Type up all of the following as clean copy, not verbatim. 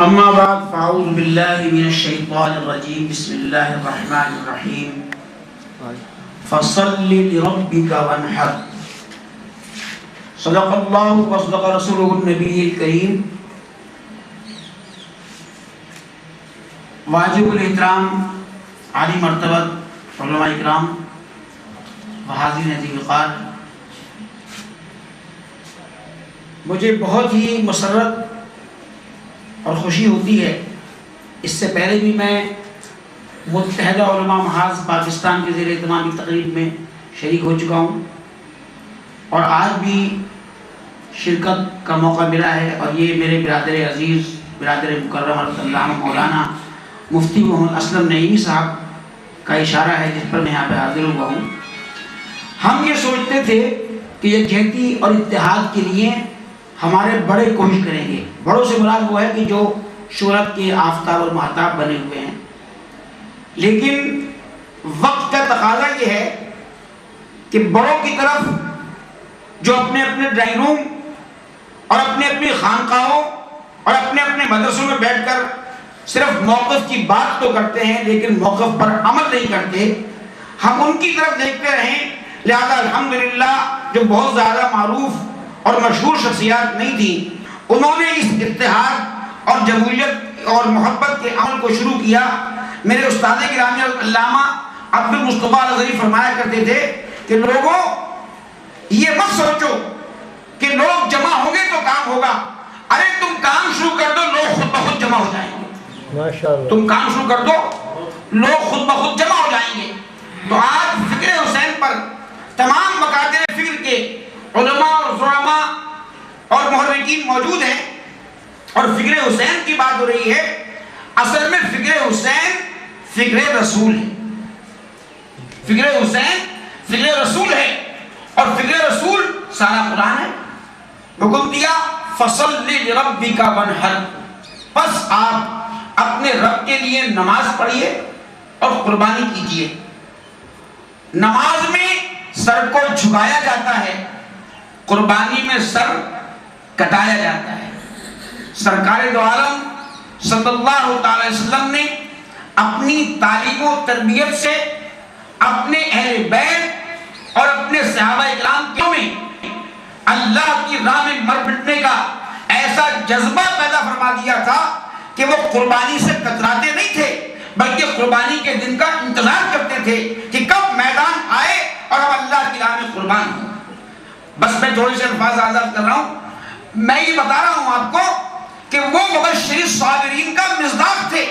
اما بعد فاعوذ باللہ من الشیطان الرجیم بسم اللہ الرحمن الرحیم فصل لربک وانحر صدق اللہ وصدق رسولہ النبی الکریم. واجب الاحترام عالی مرتبت علماء اکرام و حاضرین عزیز وقار، مجھے بہت ہی مسرت اور خوشی ہوتی ہے. اس سے پہلے بھی میں متحدہ علماء محاذ پاکستان کے زیر اہتمام کی تقریب میں شریک ہو چکا ہوں، اور آج بھی شرکت کا موقع ملا ہے. اور یہ میرے برادر عزیز، برادر مکرم اللہ مولانا مفتی محمد اسلم نعیمی صاحب کا اشارہ ہے جس پر میں یہاں پہ حاضر ہوا ہوں. ہم یہ سوچتے تھے کہ یکجہتی اور اتحاد کے لیے ہمارے بڑے کوشش کریں گے. بڑوں سے مراد وہ ہے کہ جو شہرت کے آفتاب اور مہتاب بنے ہوئے ہیں، لیکن وقت کا تقاضا یہ ہے کہ بڑوں کی طرف جو اپنے اپنے ڈرائنگ روم اور اپنے اپنی خانقاہوں اور اپنے اپنے مدرسوں میں بیٹھ کر صرف موقف کی بات تو کرتے ہیں لیکن موقف پر عمل نہیں کرتے، ہم ان کی طرف دیکھتے رہیں. لہذا الحمدللہ جو بہت زیادہ معروف اور مشہور شخصیات نہیں تھیں، انہوں نے اس اتحاد اور جمہوریت اور محبت کے عمل کو شروع کیا. میرے استاد گرامی علامہ عبد المصطفیٰ الازہری فرمایا کرتے تھے کہ لوگوں یہ مت سوچو کہ لوگ جمع ہوں گے تو کام ہوگا. ارے تم کام شروع کر دو، لوگ خود بخود جمع ہو جائیں گے. تم کام شروع کر دو، لوگ خود بخود جمع ہو جائیں گے. تو آج فکر حسین پر تمام مکاتب فکر کے علماء اور زعماء اور محرکین موجود ہیں، اور فکر حسین کی بات ہو رہی ہے. اصل میں فکر حسین فکر رسول ہے. فکر حسین فکر رسول ہے، اور فکر رسول سارا قرآن ہے. حکم دیا فصل لربک وانحر، پس آپ اپنے رب کے لیے نماز پڑھیے اور قربانی کیجیے. نماز میں سر کو جھکایا جاتا ہے، قربانی میں سر کٹایا جاتا ہے. سرکار دو عالم صلی اللہ تعالی وسلم نے اپنی تعلیم و تربیت سے اپنے اہل بیت اور اپنے صحابہ اکرام میں اللہ کی راہ میں مر مٹنے کا ایسا جذبہ پیدا فرما دیا تھا کہ وہ قربانی سے کتراتے نہیں تھے، بلکہ قربانی کے دن کا انتظار کرتے تھے کہ کب میدان آئے اور ہم اللہ کی راہ میں قربان ہوں. بس میں تھوڑے سے الفاظ آزاد کر رہا ہوں. میں یہ بتا رہا ہوں آپ کو کہ وہ مبشرین صابرین کا مصداق تھے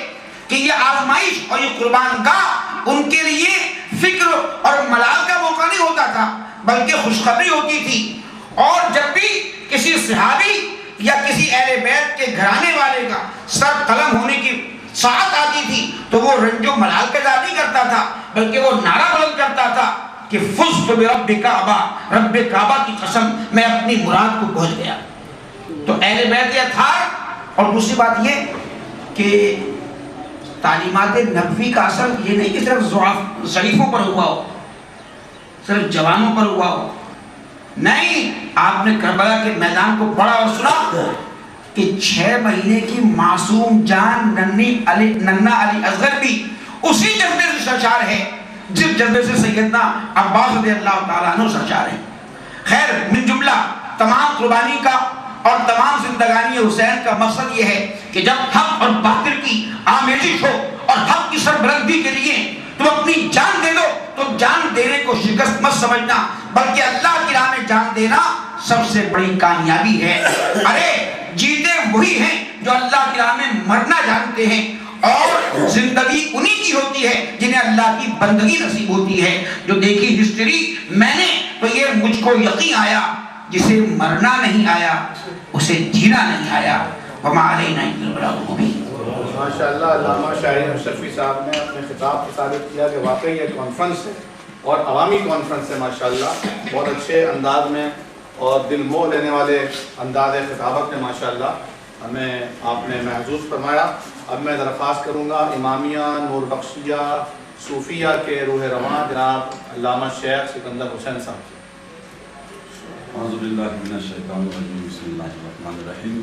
کہ یہ آزمائش اور یہ قربان گاہ ان کے لیے فکر اور ملال کا موقع نہیں ہوتا تھا، بلکہ خوشخبری ہوتی تھی. اور جب بھی کسی صحابی یا کسی اہل بیت کے گھرانے والے کا سر قلم ہونے کی ساعت آتی تھی تو وہ رنج و ملال کا اظہار نہیں کرتا تھا، بلکہ وہ نعرہ بلند کرتا تھا کہ فزت برب کعبہ، رب کعبہ کی قسم میں اپنی مراد کو پہنچ گیا. تو اہل بیت اطہار. اور دوسری بات یہ کہ تعلیمات نبوی کا اثر یہ نہیں کہ صرف ضعیفوں پر ہوا ہو، صرف جوانوں پر ہوا ہو. نہیں، آپ نے کربلا کے میدان کو پڑھا اور سنا کہ 6 مہینے کی معصوم جان ننا علی اصغر بھی اسی جذبے سے سرشار ہے جس جذبے سے سیدنا عباس رضی اللہ تعالیٰ عنہ سرشار ہے. خیر، من جملہ تمام قربانی کا اور تمام زندگانی حسین کا مقصد یہ ہے کہ جب حق اور باطل کی آمیزش ہو اور حق کی سربلندی کے لیے تم اپنی جان دے دو تو جان دینے کو شکست مت سمجھنا، بلکہ اللہ کی راہ میں جان دینا سب سے بڑی کامیابی ہے. ارے جیتے وہی ہیں جو اللہ کی راہ میں مرنا جانتے ہیں، اور زندگی انہی کی ہوتی ہے جنہیں اللہ کی بندگی نصیب ہوتی ہے. جو دیکھی ہسٹری میں نے تو یہ مجھ کو یقین آیا، جسے مرنا نہیں آیا اسے جینا نہیں آیا. وما علینا الا البلاغ المبین. ماشاءاللہ علامہ شاہین اشرفی صاحب نے اپنے خطاب سے ثابت کیا کہ واقعی یہ کانفرنس ہے اور عوامی کانفرنس ہے. ماشاءاللہ بہت اچھے انداز میں اور دل موہ لینے والے انداز خطابت میں ماشاءاللہ ہمیں آپ نے محظوظ فرمایا. اب میں درخواست کروں گا امامیہ نور بخشیہ صوفیہ کے روح رواں جناب علامہ شیخ سکندر حسین صاحب. اعوذ باللہ من الشیطان الرجیم، بسم اللہ الرحمن الرحیم.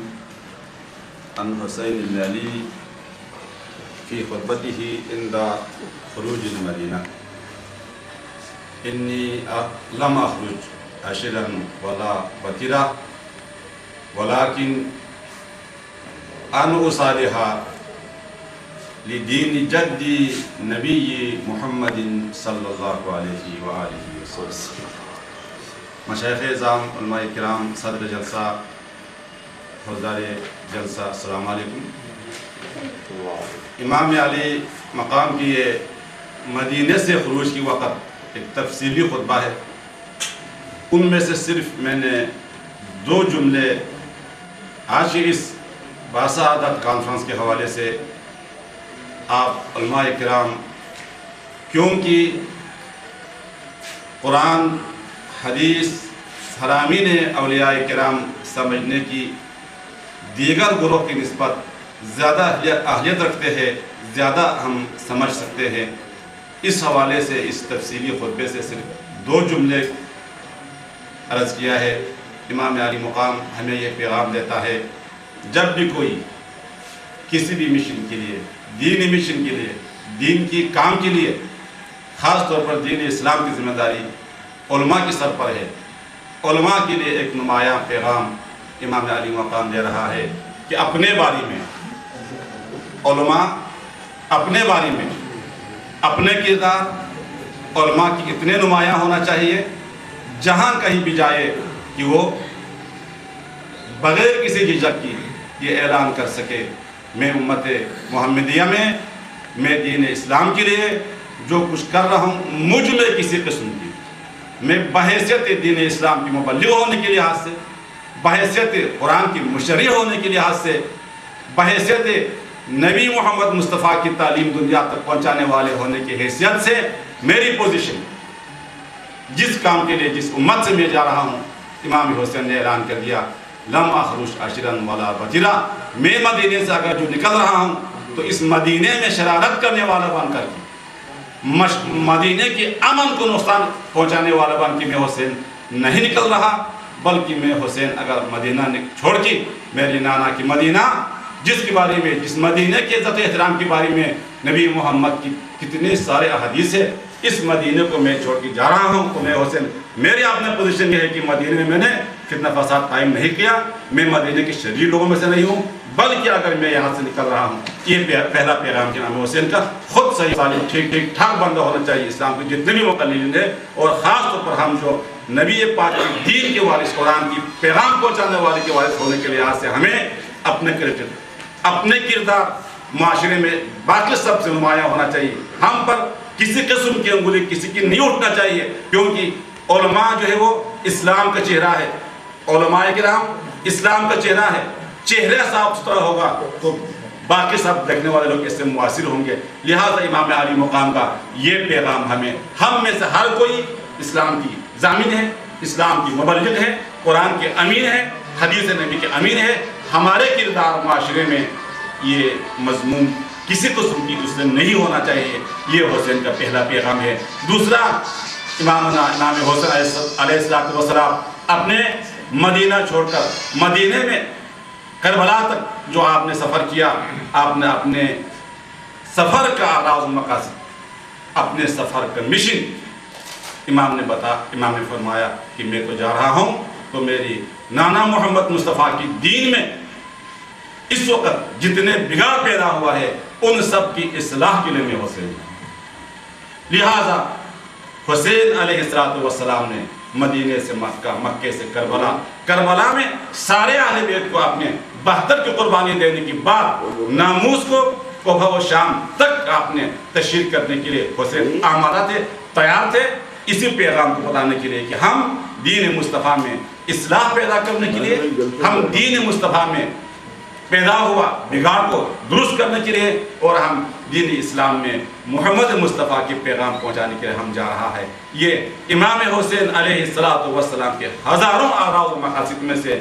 عن حسین بن علی فی خطبته عند خروج المدینہ انی لم اخرج عشرا ولا بطرا ولكن ان اصالح لدین جدی نبی محمد صلی اللہ علیہ وآلہ وسلم۔ مشائخ اعظام، علماء کرام، صدر جلسہ، حضار جلسہ، السلام علیکم۔ امام علی مقام کی یہ مدینے سے خروج کی وقت ایک تفصیلی خطبہ ہے، ان میں سے صرف میں نے 2 جملے آج کی اس باسعادت کانفرنس کے حوالے سے آپ علماء کرام، کیونکہ قرآن، حدیث، حرامین اولیاء کرام سمجھنے کی دیگر گروہ کی نسبت زیادہ اہلیت رکھتے ہیں، زیادہ ہم سمجھ سکتے ہیں، اس حوالے سے اس تفصیلی خطبے سے صرف 2 جملے عرض کیا ہے۔ امام علی مقام ہمیں یہ پیغام دیتا ہے، جب بھی کوئی کسی بھی مشن کے لیے، دینی مشن کے لیے، دین کی کام کے لیے، خاص طور پر دین اسلام کی ذمہ داری علماء کی سر پر ہے، علماء کے لیے ایک نمایاں پیغام امام علی مقام دے رہا ہے کہ اپنے بارے میں علماء، اپنے بارے میں اپنے کردار علماء کی اتنے نمایاں ہونا چاہیے جہاں کہیں بھی جائے کہ وہ بغیر کسی جھجک کی یہ اعلان کر سکے، میں امت محمدیہ میں دین اسلام کے لیے جو کچھ کر رہا ہوں، مجھ میں کسی قسم کی، میں بحیثیت دین اسلام کی مبلغ ہونے کے لحاظ سے، بحیثیت قرآن کی مشرع ہونے کے لحاظ سے، بحیثیت نبی محمد مصطفیٰ کی تعلیم دنیا تک پہنچانے والے ہونے کی حیثیت سے میری پوزیشن، جس کام کے لیے جس امت سے میں جا رہا ہوں، امام حسین نے اعلان کر دیا، لم اخرج عشرا ولا بطرا، میں مدینے سے اگر جو نکل رہا ہوں تو اس مدینے میں شرارت کرنے والا بن کر کے، مدینے کے امن کو نقصان پہنچانے والا بن کے میں حسین نہیں نکل رہا، بلکہ میں حسین اگر مدینہ چھوڑ کے میری نانا کی مدینہ، جس کے بارے میں، جس مدینے کے عزت و احترام کے بارے میں نبی محمد کی کتنے سارے احادیث ہیں، اس مدینے کو میں چھوڑ کے جا رہا ہوں تو میں حسین، میری اپنے پوزیشن یہ ہے کہ مدینے میں نے فتنہ فساد قائم نہیں کیا، میں مدینے کے شریر لوگوں میں سے نہیں ہوں، بلکہ اگر میں یہاں سے نکل رہا ہوں، یہ پہلا پیغام کہ امام حسین کا خود صحیح صالح ٹھیک ٹھاک بندہ ہونا چاہیے اسلام کے جتنے بھی مقلدین ہیں، اور خاص طور پر ہم جو نبی پاک کے دین کے وارث، قرآن کی پیغام پہنچانے والے کے وارث ہونے کے لحاظ سے ہمیں اپنے کردار معاشرے میں باقی سب سے نمایاں ہونا چاہیے، ہم پر کسی قسم کی انگلی کسی کی نہیں اٹھنا چاہیے، کیونکہ علماء جو ہے وہ اسلام کا چہرہ ہے، علماء کرام اسلام کا چہرہ ہے، چہرہ صاف ستھرا ہوگا تو باقی سب دیکھنے والے لوگ اس سے متاثر ہوں گے، لہٰذا امام علی مقام کا یہ پیغام ہم میں سے ہر کوئی اسلام کی ضامن ہے، اسلام کی مبلغ ہے، قرآن کے امین ہے، حدیث نبی کے امین ہے، ہمارے کردار معاشرے میں یہ مضمون کسی قسم کی اس سے نہیں ہونا چاہیے، یہ حسین کا پہلا پیغام ہے۔ دوسرا، امام حسین علیہ السلام اپنے مدینہ چھوڑ کر مدینے میں کربلا تک جو آپ نے سفر کیا، آپ نے اپنے سفر کا آغاز و مقاصد، اپنے سفر کا مشن امام نے فرمایا کہ میں تو جا رہا ہوں تو میری نانا محمد مصطفیٰ کی دین میں اس وقت جتنے بگاڑ پیدا ہوا ہے ان سب کی اصلاح کے لیے میں حسین ہوں، لہٰذا حسین علیہ السلام نے مدینے سے مکے سے کربلا میں سارے اہل بیت کو اپنے 72 کی قربانی دینے کی بعد ناموس کو کوفہ و شام تک آپ نے تشہیر کرنے کے لیے حسین آمادہ تھے، تیار تھے، اسی پیغام کو بتانے کے لیے کہ ہم دین مصطفیٰ میں اصلاح پیدا کرنے کے لیے، ہم دین مصطفیٰ میں پیدا ہوا بگاڑ کو درست کرنے کے لیے، اور ہم دین اسلام میں محمد مصطفیٰ کے پیغام پہنچانے کے لیے ہم جا رہا ہے۔ یہ امام حسین علیہ السلام کے ہزاروں اغراض و مقاصد میں سے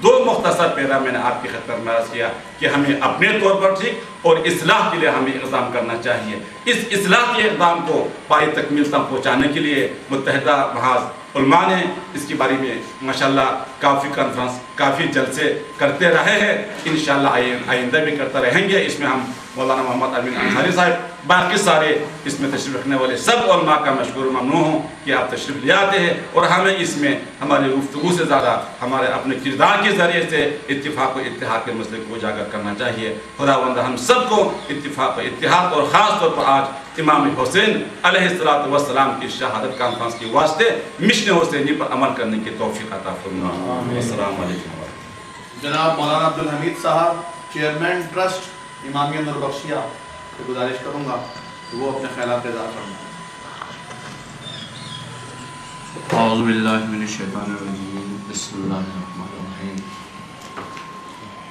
دو مختصر پیغام میں نے آپ کی خدمت میں عرض کیا کہ ہمیں اپنے طور پر ٹھیک اور اصلاح کے لیے ہمیں اقدام کرنا چاہیے۔ اس اصلاح کے اقدام کو پائے تکمیل تک پہنچانے کے لیے متحدہ محاذ علماء نے اس کے بارے میں ماشاءاللہ کافی کانفرنس کافی جلسے کرتے رہے ہیں، انشاءاللہ آئندہ بھی کرتے رہیں گے۔ اس میں ہم مولانا محمد امین انصاری صاحب باقی سارے اس میں تشریف رکھنے والے سب علماء کا مشکور و ممنون ہوں کہ آپ تشریف لے آتے ہیں، اور ہمیں اس میں ہماری گفتگو سے زیادہ ہمارے اپنے کردار کے ذریعے سے اتفاق و اتحاد کے مسئلے کو اجاگر کرنا چاہیے۔ خداوند ہم سب کو اتفاق و اتحاد اور خاص طور پر آج امام حسین علیہ السلام کی شہادت کانفرنس کے واسطے مشن حسینی پر عمل کرنے کی توفیق عطا فرمائے۔ السلام علیکم۔ جناب مولانا عبدالحمید صاحب چیئرمین ٹرسٹ امامیہ نور بخشیہ سے گزارش کروں گا کہ وہ اپنے خیالات کا اظہار فرمائیں۔ اعوذ باللہ من الشیطان الرجیم، بسم اللہ الرحمن الرحیم۔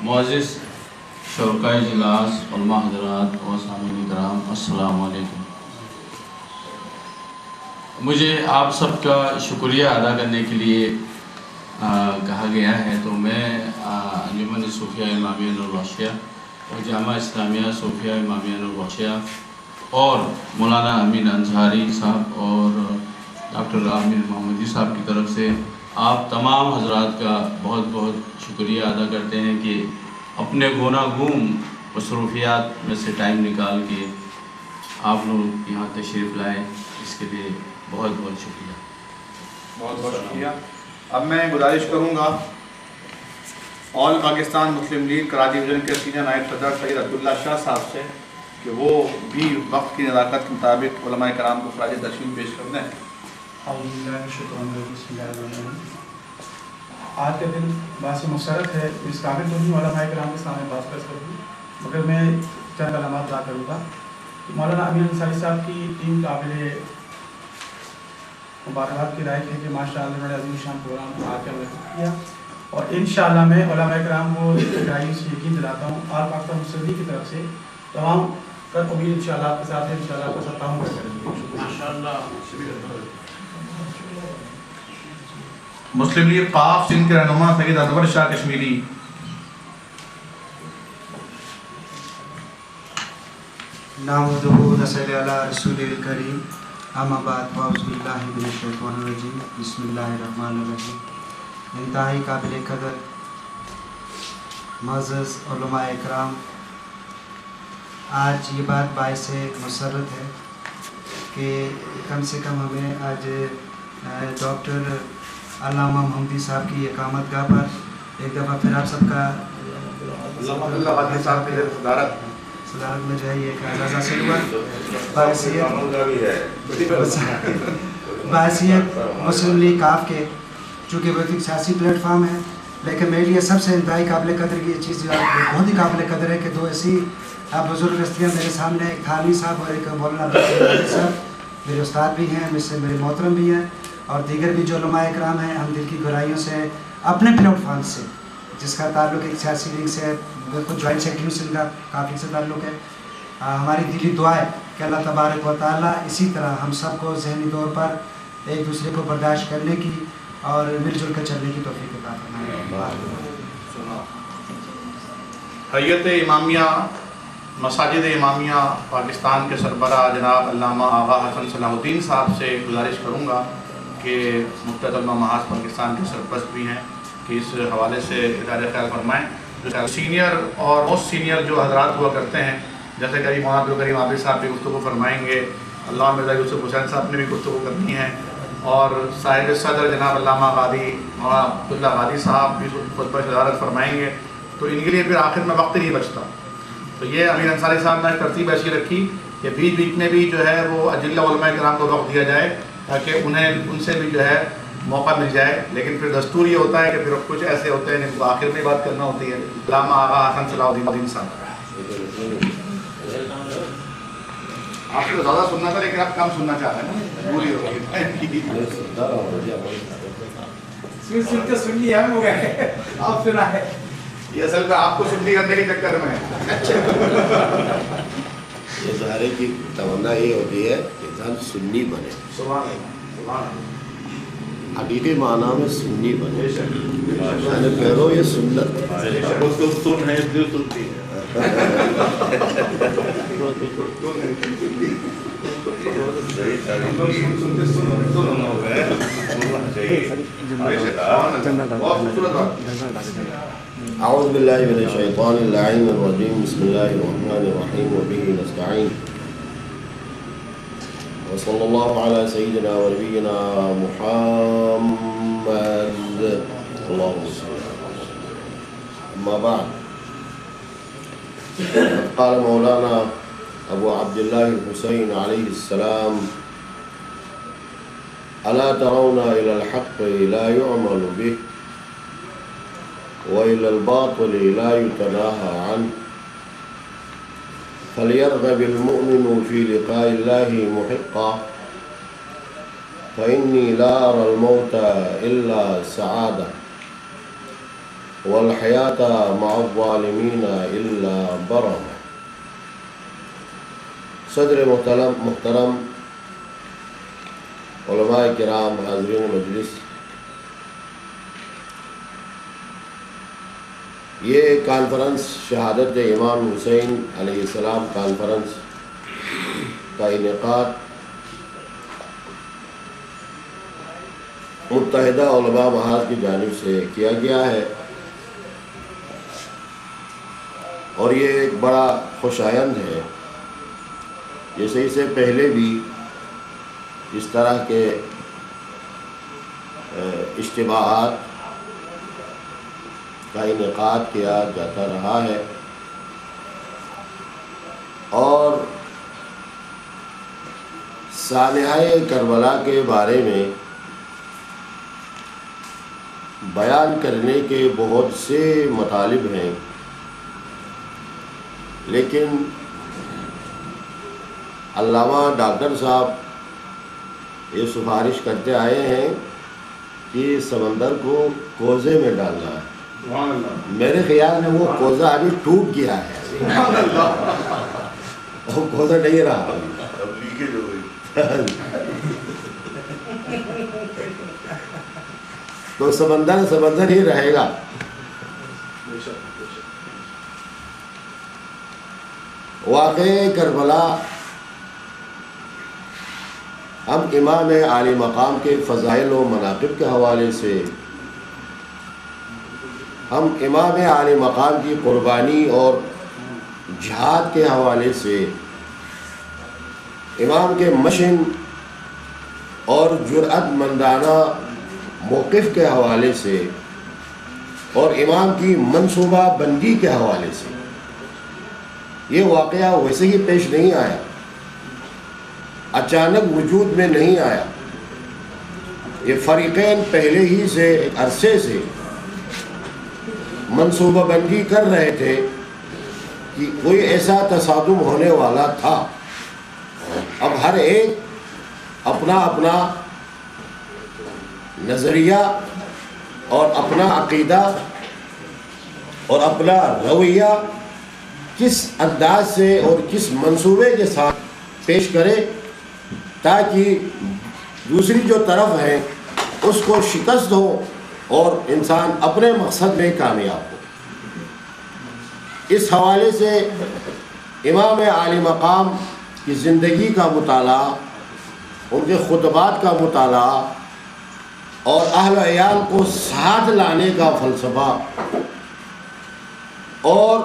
معزز شرکاء اجلاس، علماء حضرات اور سامعین کرام، السلام علیکم۔ مجھے آپ سب کا شکریہ ادا کرنے کے لیے کہا گیا ہے، تو میں انجمن صوفیہ امامیہ نور بخشیہ اور جامعہ اسلامیہ صوفیہ امامیہ نور بخشیہ اور مولانا امین انصاری صاحب اور ڈاکٹر عامر محمدی صاحب کی طرف سے آپ تمام حضرات کا بہت بہت شکریہ ادا کرتے ہیں کہ اپنے گوناگون مصروفیات میں سے ٹائم نکال کے آپ لوگ یہاں تشریف لائے، اس کے لیے بہت بہت شکریہ۔ بہت بہت شکریہ۔ اب میں گزارش کروں گا آل پاکستان مسلم لیگ کراچی ڈویژن کے سینئر نائب صدر سید عبداللہ شاہ صاحب سے کہ وہ بھی وقت کی نزاکت کے مطابق علماء کرام کو خراج تحسین پیش کر دیں۔ آج کا دن باعث مسرت ہے، اس قابل تو نہیں علماء کرام کے سامنے بات کر سکوں، مگر میں چند علامات ادا کروں گا۔ مولانا امین انصاری صاحب کی ٹیم قابل مبارکباد کے لائق ہے کہ ماشاء اللہ انہوں نے عظیم شان پروگرام آ کے منعقد کیا، اور انشاءاللہ میں علماء کرام کو گہرائی سے یقین دلاتا ہوں آل پاکستان مسلم لیگ کی طرف سے تمام کر امید انشاءاللہ آپ کے ساتھ ہے، انشاءاللہ آپ کا ساتھ تعاون کریں گے ماشاءاللہ۔ مسلم لیگ قاف سندھ کے رہنما سید اکبر شاہ کشمیری۔ نحمدہ و نصلی علی رسول الکریم، اما بعد فاعوذ باللہ من الشیطان الرجیم، بسم اللہ الرحمن الرحیم۔ انتہائی قابل قدر معزز علماء اکرام، آج یہ بات باعث مسرت ہے کہ کم سے کم ہمیں آج ڈاکٹر علامہ محمدی صاحب کی اقامت گاہ پر ایک دفعہ پھر آپ سب کا صدارت میں جو ہے یہ اعزاز حاصل ہوا بحیثیت مسلم لیگ کاف کے، چونکہ وہ ایک سیاسی پلیٹ فارم ہے، لیکن میرے لیے سب سے انتہائی قابل قدر کی یہ چیز بہت ہی قابل قدر ہے کہ دو ایسی بزرگ ہستیاں میرے سامنے، ایک تھانوی صاحب اور ایک مولانا عبدالحمید صاحب، میرے استاد بھی ہیں، مجھ سے میرے محترم بھی ہیں، اور دیگر بھی جو علماء اکرام ہیں، ہم دل کی گہرائیوں سے اپنے پلیٹ فارم سے، جس کا تعلق ایک سیاسی لیگ سے، بالکل جوائنٹ سیکرٹری سندھ کا کافی سے تعلق ہے، ہماری دلی دعا ہے کہ اللہ تبارک و تعالیٰ اسی طرح ہم سب کو ذہنی طور پر ایک دوسرے کو برداشت کرنے کی اور مل جل کر چلنے کی توفیق عطا فرمائے۔ حیت امامیہ مساجد امامیہ پاکستان کے سربراہ جناب علامہ آغا حسن صلاح الدین صاحب سے گزارش کروں گا کہ مفتد علماء محاذ پاکستان کے سرپرست بھی ہیں کہ اس حوالے سے ادارے خیال فرمائیں۔ سینئر اور موسٹ سینئر جو حضرات ہوا کرتے ہیں، جیسے کہ مولانا عبدالکریم عابد صاحب بھی گفتگو فرمائیں گے، علامہ مرزا یوسف حسین صاحب نے بھی گفتگو کرنی ہے، اور صاحب صدر جناب علامہ غادی مولانا عبداللہ غادی صاحب بھی خطبہ صدارت فرمائیں گے، تو ان کے لیے پھر آخر میں وقت نہیں بچتا۔ تو یہ امیر انصاری صاحب نے ترتیب ایسی رکھی کہ بیچ بیچ میں بھی جو ہے وہ اجلہ علماء کرام کو وقت دیا جائے تاکہ انہیں ان سے بھی جو ہے موقع مل جائے، لیکن پھر دستور یہ ہوتا ہے کہ پھر کچھ ایسے ہوتے ہیں جن کو آخر میں بات کرنا ہوتی ہے۔ علامہ آغا حسن صلاح الدین صاحب، آپ کو زیادہ سننا تھا لیکن آپ کم سننا چاہتے ہیں نا، پوری ہو گئی۔ سن لیا ہو گئے، آپ سنا ہے یہ اصل میں آپ کو سنی کرنے کے چکر میں یہ سارے کی تمنا یہ ہوتی ہے کہ انسان سنی بنے، سبحان اللہ، سبحان اللہ، حقیقی معنی میں سنی بنے، یعنی پیرو یہ سنت اس کو سن ہے دل سنتی ہے۔ أعوذ بالله من الشيطان اللعين الرجيم بسم الله الرحمن الرحيم وبه نستعين وصلى الله على سيدنا ونبينا محمد اللهم صل على محمد. أما بعد قال مولانا أبو عبد الله الحسين عليه السلام ألا ترون إلى الحق لا يعمل به وإلى الباطل لا يتناهى عنه فليرغب المؤمن في لقاء الله محقا فإني لا أرى الموت إلا سعادة والحياة مع الظالمين إلا برمة. صدر محترم علماء کرام، حاضرین مجلس، یہ کانفرنس شہادت امام حسین علیہ السلام کانفرنس کا انعقاد متحدہ علماء محاذ کی جانب سے کیا گیا ہے، اور یہ ایک بڑا خوش آئند ہے۔ جیسے اس سے پہلے بھی اس طرح کے اجتماعات کا انعقاد کیا جاتا رہا ہے، اور سانحۂ کربلا کے بارے میں بیان کرنے کے بہت سے مطالب ہیں، لیکن علامہ ڈاکٹر صاحب یہ سفارش کرتے آئے ہیں کہ سمندر کو کوزے میں ڈالنا ہے۔ میرے خیال میں وہ کوزہ ابھی ٹوٹ گیا ہے، وہ کوزہ نہیں رہا، تو سمندر ہی رہے گا۔ واقعہ کربلا ہم امام عالی مقام کے فضائل و مناقب کے حوالے سے، ہم امام عالی مقام کی قربانی اور جہاد کے حوالے سے، امام کے مشن اور جرأت مندانہ موقف کے حوالے سے، اور امام کی منصوبہ بندی کے حوالے سے، یہ واقعہ ویسے ہی پیش نہیں آیا، اچانک وجود میں نہیں آیا۔ یہ فریقین پہلے ہی سے ایک عرصے سے منصوبہ بندی کر رہے تھے کہ کوئی ایسا تصادم ہونے والا تھا۔ اب ہر ایک اپنا اپنا نظریہ اور اپنا عقیدہ اور اپنا رویہ کس انداز سے اور کس منصوبے کے ساتھ پیش کرے تاکہ دوسری جو طرف ہے اس کو شکست ہو اور انسان اپنے مقصد میں کامیاب ہو۔ اس حوالے سے امام عالی مقام کی زندگی کا مطالعہ، ان کے خطبات کا مطالعہ اور اہل و عیال کو ساتھ لانے کا فلسفہ، اور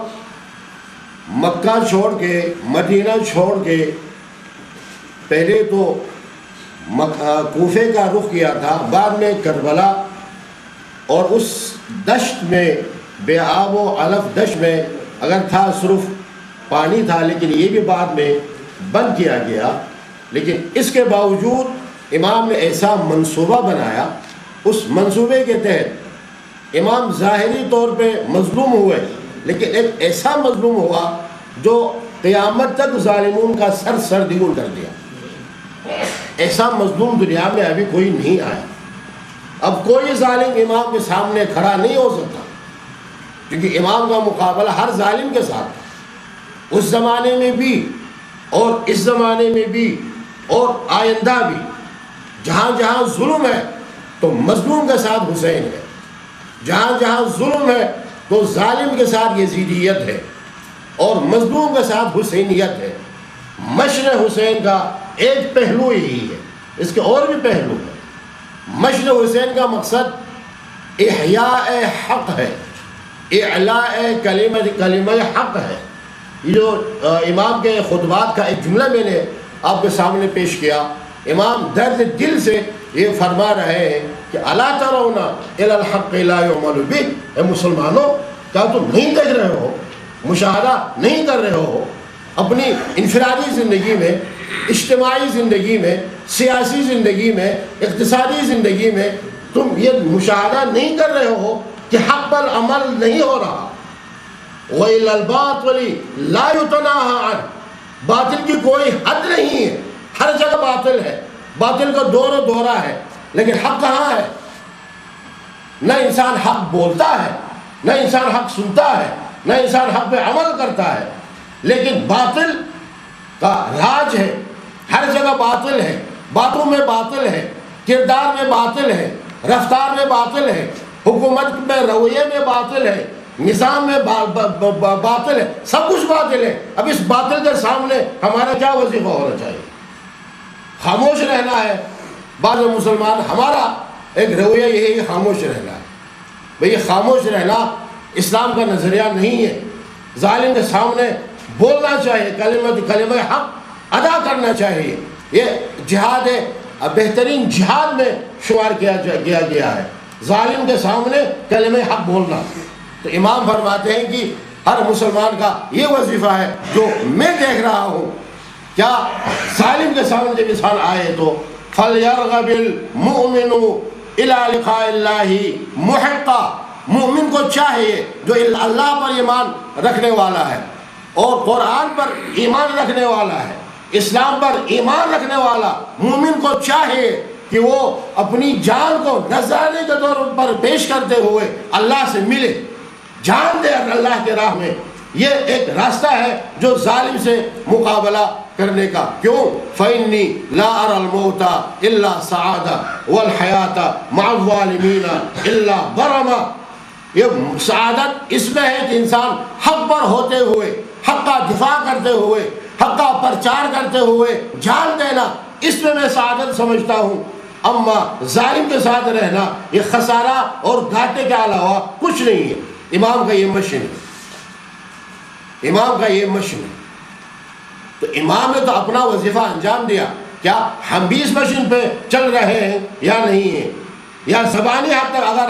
مکہ چھوڑ کے مدینہ چھوڑ کے پہلے تو کوفے کا رخ کیا تھا، بعد میں کربلا، اور اس دشت میں بے آب و علف دشت میں اگر تھا صرف پانی تھا، لیکن یہ بھی بعد میں بند کیا گیا، لیکن اس کے باوجود امام نے ایسا منصوبہ بنایا، اس منصوبے کے تحت امام ظاہری طور پہ مظلوم ہوئے، لیکن ایک ایسا مظلوم ہوا جو قیامت تک ظالمون کا سر سردگون کر دیا۔ ایسا مظلوم دنیا میں ابھی کوئی نہیں آیا۔ اب کوئی ظالم امام کے سامنے کھڑا نہیں ہو سکتا، کیونکہ امام کا مقابلہ ہر ظالم کے ساتھ تھا، اس زمانے میں بھی اور اس زمانے میں بھی اور آئندہ بھی۔ جہاں جہاں ظلم ہے تو مظلوم کے ساتھ حسین ہے، جہاں جہاں ظلم ہے تو ظالم کے ساتھ یزیدیت ہے، اور مظلوم کے ساتھ حسینیت ہے۔ مشن حسین کا ایک پہلو یہی ہے، اس کے اور بھی پہلو ہیں۔ مشن حسین کا مقصد احیاء حق ہے، اعلاء کلمہ حق ہے۔ یہ جو امام کے خطبات کا ایک جملہ میں نے آپ کے سامنے پیش کیا، امام درد دل سے یہ فرما رہے ہیں کہ الا ترون الی الحق لا یعمل بہ، اے مسلمانوں کیا تم نہیں دیکھ رہے ہو، مشاہدہ نہیں کر رہے ہو اپنی انفرادی زندگی میں، اجتماعی زندگی میں، سیاسی زندگی میں، اقتصادی زندگی میں تم یہ مشاہدہ نہیں کر رہے ہو کہ حق پر عمل نہیں ہو رہا؟ وَإِلَى الْبَاطِلِ لَا يُتَنَاهَى عَنْهُ، باطل کی کوئی حد نہیں ہے، ہر جگہ باطل ہے، باطل کا دور و دورہ ہے، لیکن حق کہاں ہے؟ نہ انسان حق بولتا ہے، نہ انسان حق سنتا ہے، نہ انسان حق پہ عمل کرتا ہے، لیکن باطل کا راج ہے، ہر جگہ باطل ہے، باتوں میں باطل ہے، کردار میں باطل ہے، رفتار میں باطل ہے، حکومت میں رویے میں باطل ہے، نظام میں باطل ہے، سب کچھ باطل ہے۔ اب اس باطل کے سامنے ہمارا کیا وظیفہ ہونا چاہیے؟ خاموش رہنا ہے۔ بعض مسلمان ہمارا ایک رویہ یہی ہے، خاموش رہنا ہے۔ بھئی خاموش رہنا اسلام کا نظریہ نہیں ہے۔ ظالم کے سامنے بولنا چاہیے، کلمہ حق ادا کرنا چاہیے۔ یہ جہاد ہے، بہترین جہاد میں شمار کیا گیا ہے، ظالم کے سامنے کلمہ حق بولنا۔ تو امام فرماتے ہیں کہ ہر مسلمان کا یہ وظیفہ ہے جو میں دیکھ رہا ہوں، کیا ظالم کے سامنے جب انسان آئے تو فَلْيَرْغَبِ الْمُؤْمِنُ إِلَىٰ لِقَاءِ اللَّهِ مُحِقًّا، مومن کو چاہیے جو اللہ پر ایمان رکھنے والا ہے اور قرآن پر ایمان رکھنے والا ہے، اسلام پر ایمان رکھنے والا مومن کو چاہیے کہ وہ اپنی جان کو نذرانے کے طور پر پیش کرتے ہوئے اللہ سے ملے، جان دے اللہ کے راہ میں۔ یہ ایک راستہ ہے جو ظالم سے مقابلہ کرنے کا۔ کیوں؟ فَإِنِّي لَا أَرَى الْمَوْتَ إِلَّا سَعَادَةً وَالْحَيَاةَ مَعَ الظَّالِمِينَ إِلَّا بَرَمًا۔ یہ سعادت اس میں ہے کہ انسان حق پر ہوتے ہوئے، حق کا دفاع کرتے ہوئے، حق کا پرچار کرتے ہوئے جان دینا، اس میں سعادت سمجھتا ہوں۔ اما ظالم کے ساتھ رہنا یہ خسارہ اور گھاٹے کے علاوہ کچھ نہیں ہے۔ امام کا یہ مشن ہے، امام کا یہ مشن ہے۔ تو امام نے تو اپنا وظیفہ انجام دیا، کیا ہم بھی اس مشن پہ چل رہے ہیں یا نہیں ہیں؟ یا زبانی حد تک اگر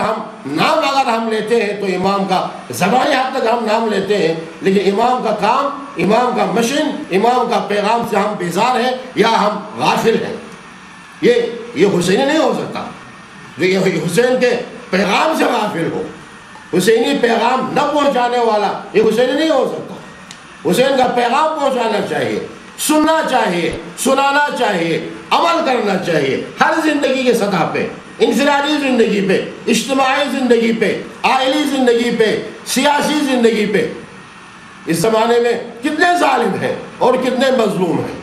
ہم لیتے ہیں تو امام کا زبانی حد تک ہم نام لیتے ہیں، لیکن امام کا کام، امام کا مشن، امام کا پیغام سے ہم بیزار ہیں یا ہم غافل ہیں؟ یہ حسینی نہیں ہو سکتا جو یہ حسین کے پیغام سے غافل ہو، حسینی پیغام نہ پہنچانے والا یہ حسینی نہیں ہو سکتا۔ حسین کا پیغام پہنچانا چاہیے، سننا چاہیے، سنانا چاہیے، عمل کرنا چاہیے، ہر زندگی کے سطح پہ، انفرادی زندگی پہ، اجتماعی زندگی پہ، عائلی زندگی پہ، سیاسی زندگی پہ۔ اس زمانے میں کتنے ظالم ہیں اور کتنے مظلوم ہیں؟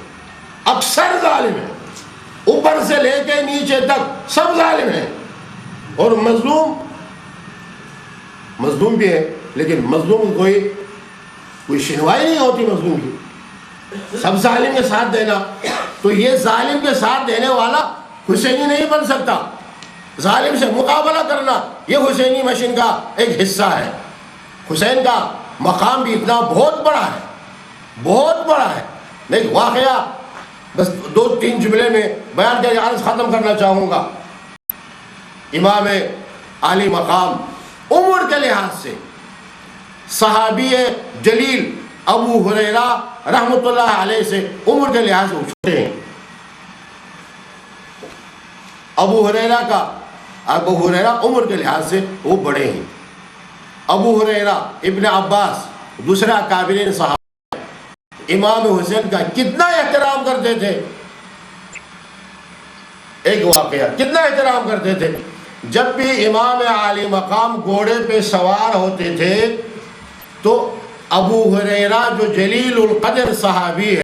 اکثر ظالم ہیں، اوپر سے لے کے نیچے تک سب ظالم ہیں، اور مظلوم بھی ہے، لیکن مظلوم کوئی شنوائی نہیں ہوتی مظلوم کی۔ سب ظالم کے ساتھ دینا، تو یہ ظالم کے ساتھ دینے والا حسینی نہیں بن سکتا۔ ظالم سے مقابلہ کرنا یہ حسینی مشن کا ایک حصہ ہے۔ حسین کا مقام بھی اتنا بہت بڑا ہے، بہت بڑا ہے۔ میں ایک واقعہ بس 2-3 جملے میں بیان کر کے عرض ختم کرنا چاہوں گا۔ امام عالی مقام عمر کے لحاظ سے صحابی جلیل ابو ہریرہ رحمۃ اللہ علیہ سے عمر کے لحاظ سے چھوٹے ہیں۔ ابو ہریرہ عمر کے لحاظ سے وہ بڑے ہیں۔ ابو ہریرہ ابن عباس دوسرا اکابرین صحابہ امام حسین کا کتنا احترام کرتے تھے۔ ایک واقعہ، کتنا احترام کرتے تھے۔ جب بھی امام عالی مقام گھوڑے پہ سوار ہوتے تھے تو ابو ہریرہ جو جلیل القدر صحابی ہے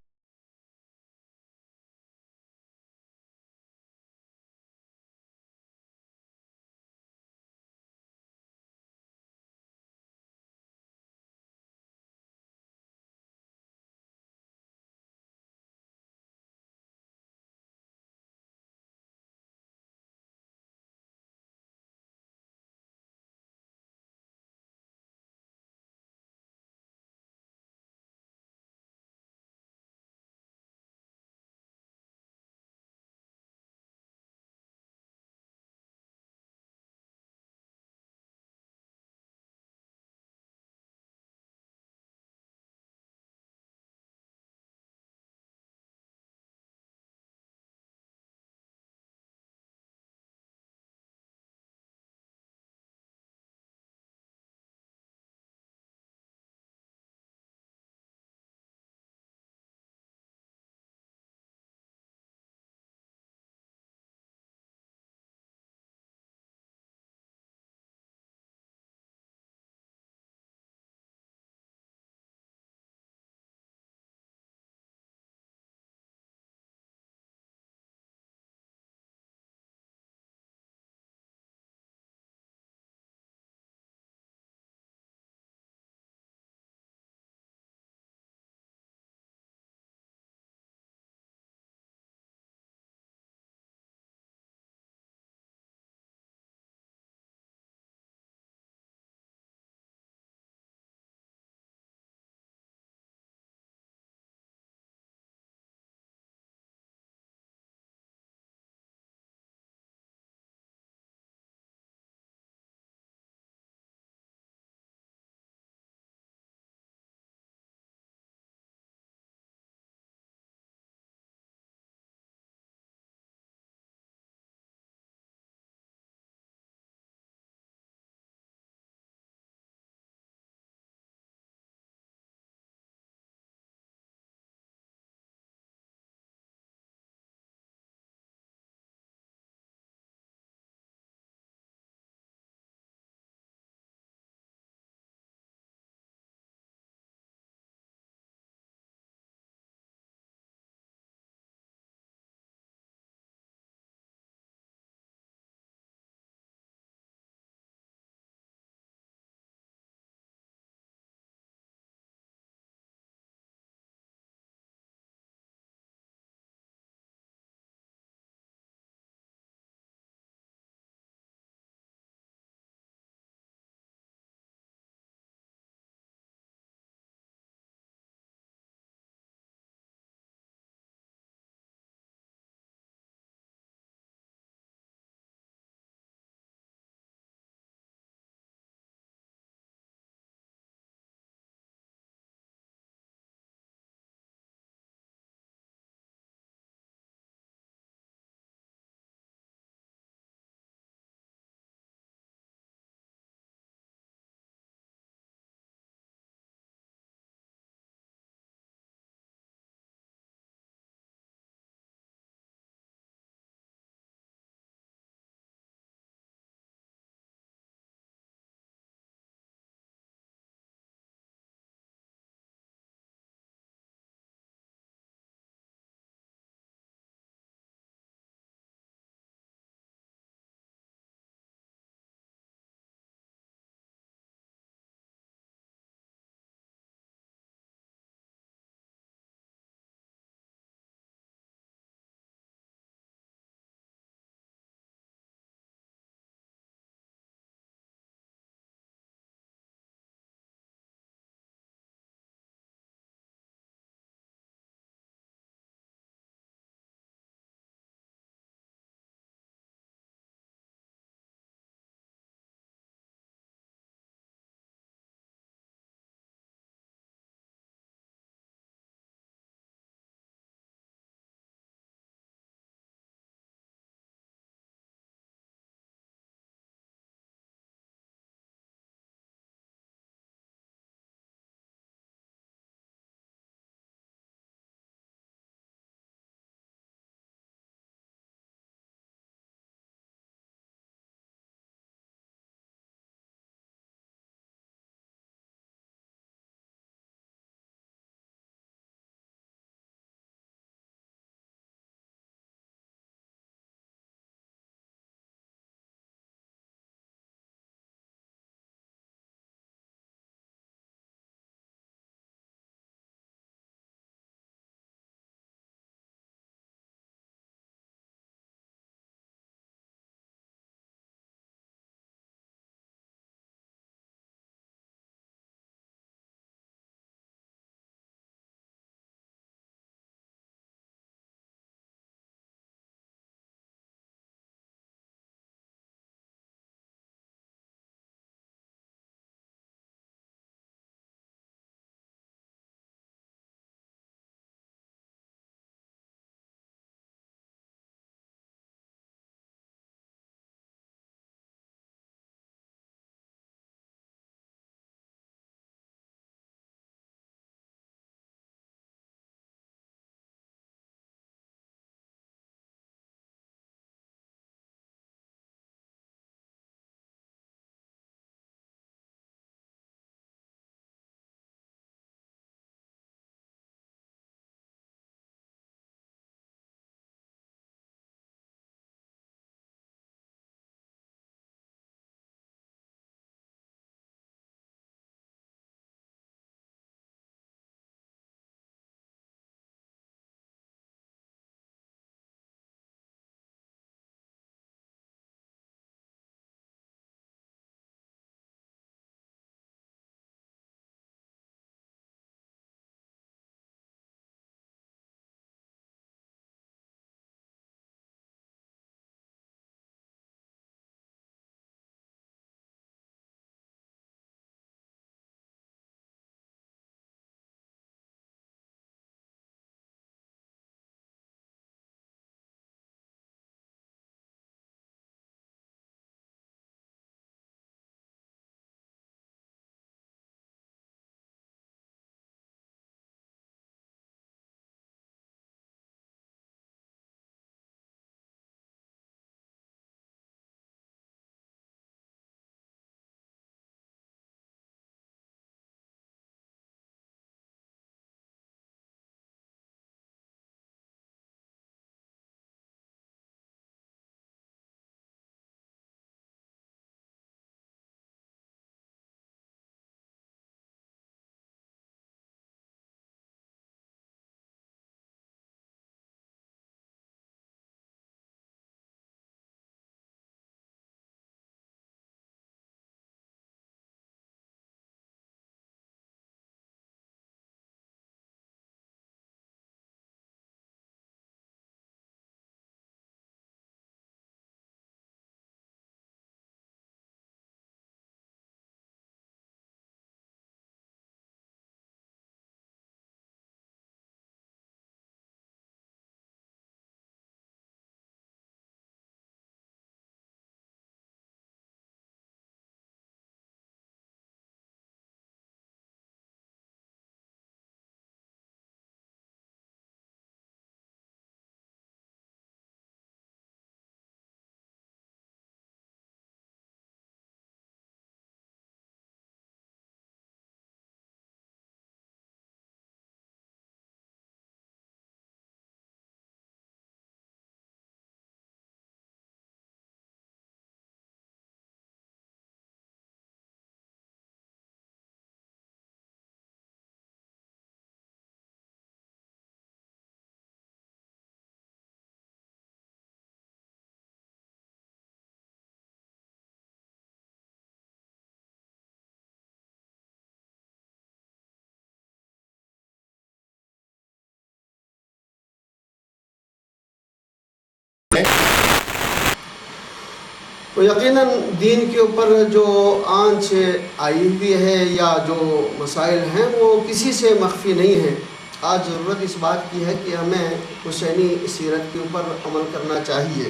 تو یقیناً دین کے اوپر جو آنچ آئی ہوئی ہے یا جو مسائل ہیں وہ کسی سے مخفی نہیں ہیں. آج ضرورت اس بات کی ہے کہ ہمیں حسینی سیرت کے اوپر عمل کرنا چاہیے،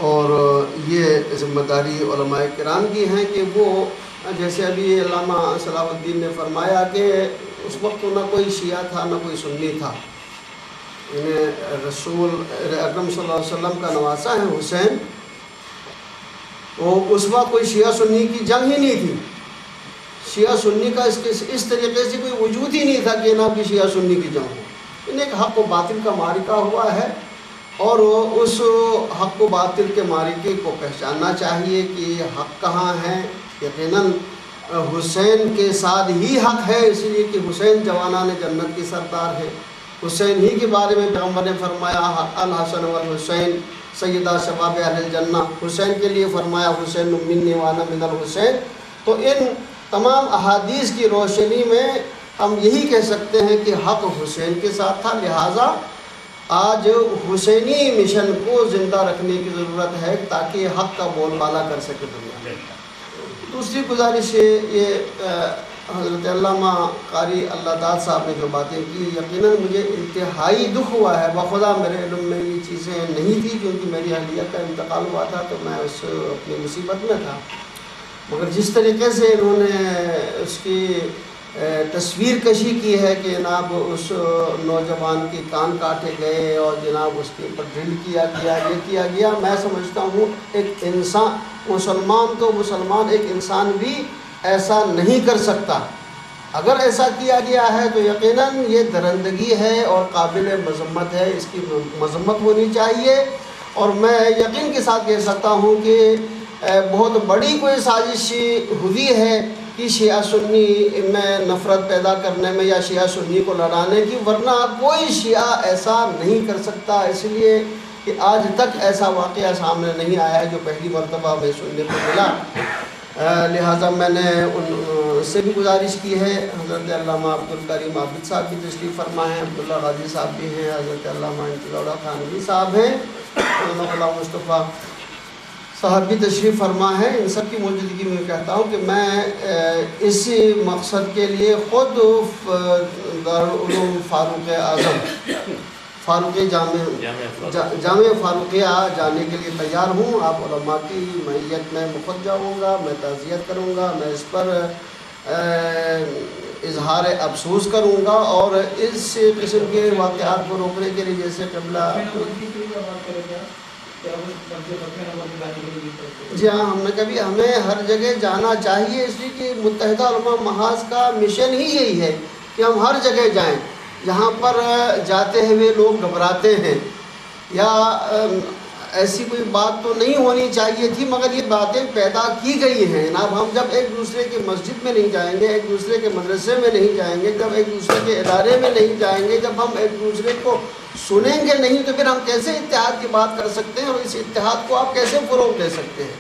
اور یہ ذمہ داری علماء کرام کی ہیں کہ وہ جیسے ابھی علامہ صلاح الدین نے فرمایا کہ اس وقت نہ کوئی شیعہ تھا نہ کوئی سنی تھا. انہیں رسول اکرم صلی اللہ علیہ وسلم کا نواسا ہے حسین، وہ اس وقت کوئی شیعہ سنی کی جنگ ہی نہیں تھی. شیعہ سنی کا اس طریقے سے کوئی وجود ہی نہیں تھا کہ جناب کی شیعہ سنی کی جنگ ہو. انہیں ایک حق و باطل کا معرکہ ہوا ہے، اور اس حق و باطل کے معرکے کو پہچاننا چاہیے کہ حق کہاں ہے. یقیناً حسین کے ساتھ ہی حق ہے، اس لیے کہ حسین جوانان جنت کی سردار ہے. حسین ہی کے بارے میں پیغمبر نے فرمایا الحسن والحسین سیدہ شباب اہل الجنہ. حسین کے لیے فرمایا حسین منی وانا من الحسین. تو ان تمام احادیث کی روشنی میں ہم یہی کہہ سکتے ہیں کہ حق حسین کے ساتھ تھا، لہٰذا آج حسینی مشن کو زندہ رکھنے کی ضرورت ہے تاکہ حق کا بول بالا کر سکے دنیا میں. دوسری گزارش یہ حضرت علامہ قاری اللہ داد صاحب نے جو باتیں کی، یقیناً مجھے انتہائی دکھ ہوا ہے. بخدا میرے علم میں یہ چیزیں نہیں تھی، کیونکہ میری اہلیہ کا انتقال ہوا تھا تو میں اس اپنی مصیبت میں تھا. مگر جس طریقے سے انہوں نے اس کی تصویر کشی کی ہے کہ جناب اس نوجوان کے کان کاٹے گئے اور جناب اس کے اوپر ڈرل کیا گیا، یہ کیا گیا، میں سمجھتا ہوں ایک انسان مسلمان ایک انسان بھی ایسا نہیں کر سکتا. اگر ایسا کیا گیا ہے تو یقیناً یہ درندگی ہے اور قابل مذمت ہے، اس کی مذمت ہونی چاہیے. اور میں یقین کے ساتھ کہہ سکتا ہوں کہ بہت بڑی کوئی سازش ہوئی ہے کہ شیعہ سنی میں نفرت پیدا کرنے میں یا شیعہ سنی کو لڑانے کی، ورنہ کوئی شیعہ ایسا نہیں کر سکتا. اس لیے کہ آج تک ایسا واقعہ سامنے نہیں آیا ہے جو پہلی مرتبہ ہمیں سننے کو ملا. لہٰذا میں نے ان سے بھی گزارش کی ہے. حضرت علامہ عبدالکریم عابد صاحب بھی تشریف فرما ہیں، عبداللہ غازی صاحب بھی ہیں، حضرت علامہ انتظار خانوی صاحب ہیں، علامہ مصطفیٰ صاحب بھی تشریف فرما ہے. ان سب کی موجودگی میں کہتا ہوں کہ میں اس مقصد کے لیے خود دارالعلوم فاروق اعظم جامعہ فاروقیہ جانے کے لیے تیار ہوں. آپ علماء کی معیت میں مخد جاؤں گا، میں تعزیت کروں گا، میں اس پر اظہار افسوس کروں گا، اور اس قسم کے واقعات کو روکنے کے لیے جیسے قبلہ جی ہاں ہم نے کبھی ہمیں ہر جگہ جانا چاہیے، اس لیے کہ متحدہ علماء محاذ کا مشن ہی یہی ہے کہ ہم ہر جگہ جائیں جہاں پر جاتے ہوئے لوگ گھبراتے ہیں، یا ایسی کوئی بات تو نہیں ہونی چاہیے تھی مگر یہ باتیں پیدا کی گئی ہیں. جناب ہم جب ایک دوسرے کے مسجد میں نہیں جائیں گے، ایک دوسرے کے مدرسے میں نہیں جائیں گے، جب ایک دوسرے کے ادارے میں نہیں جائیں گے، جب ہم ایک دوسرے کو سنیں گے نہیں تو پھر ہم کیسے اتحاد کی بات کر سکتے ہیں، اور اس اتحاد کو آپ کیسے فروغ دے سکتے ہیں.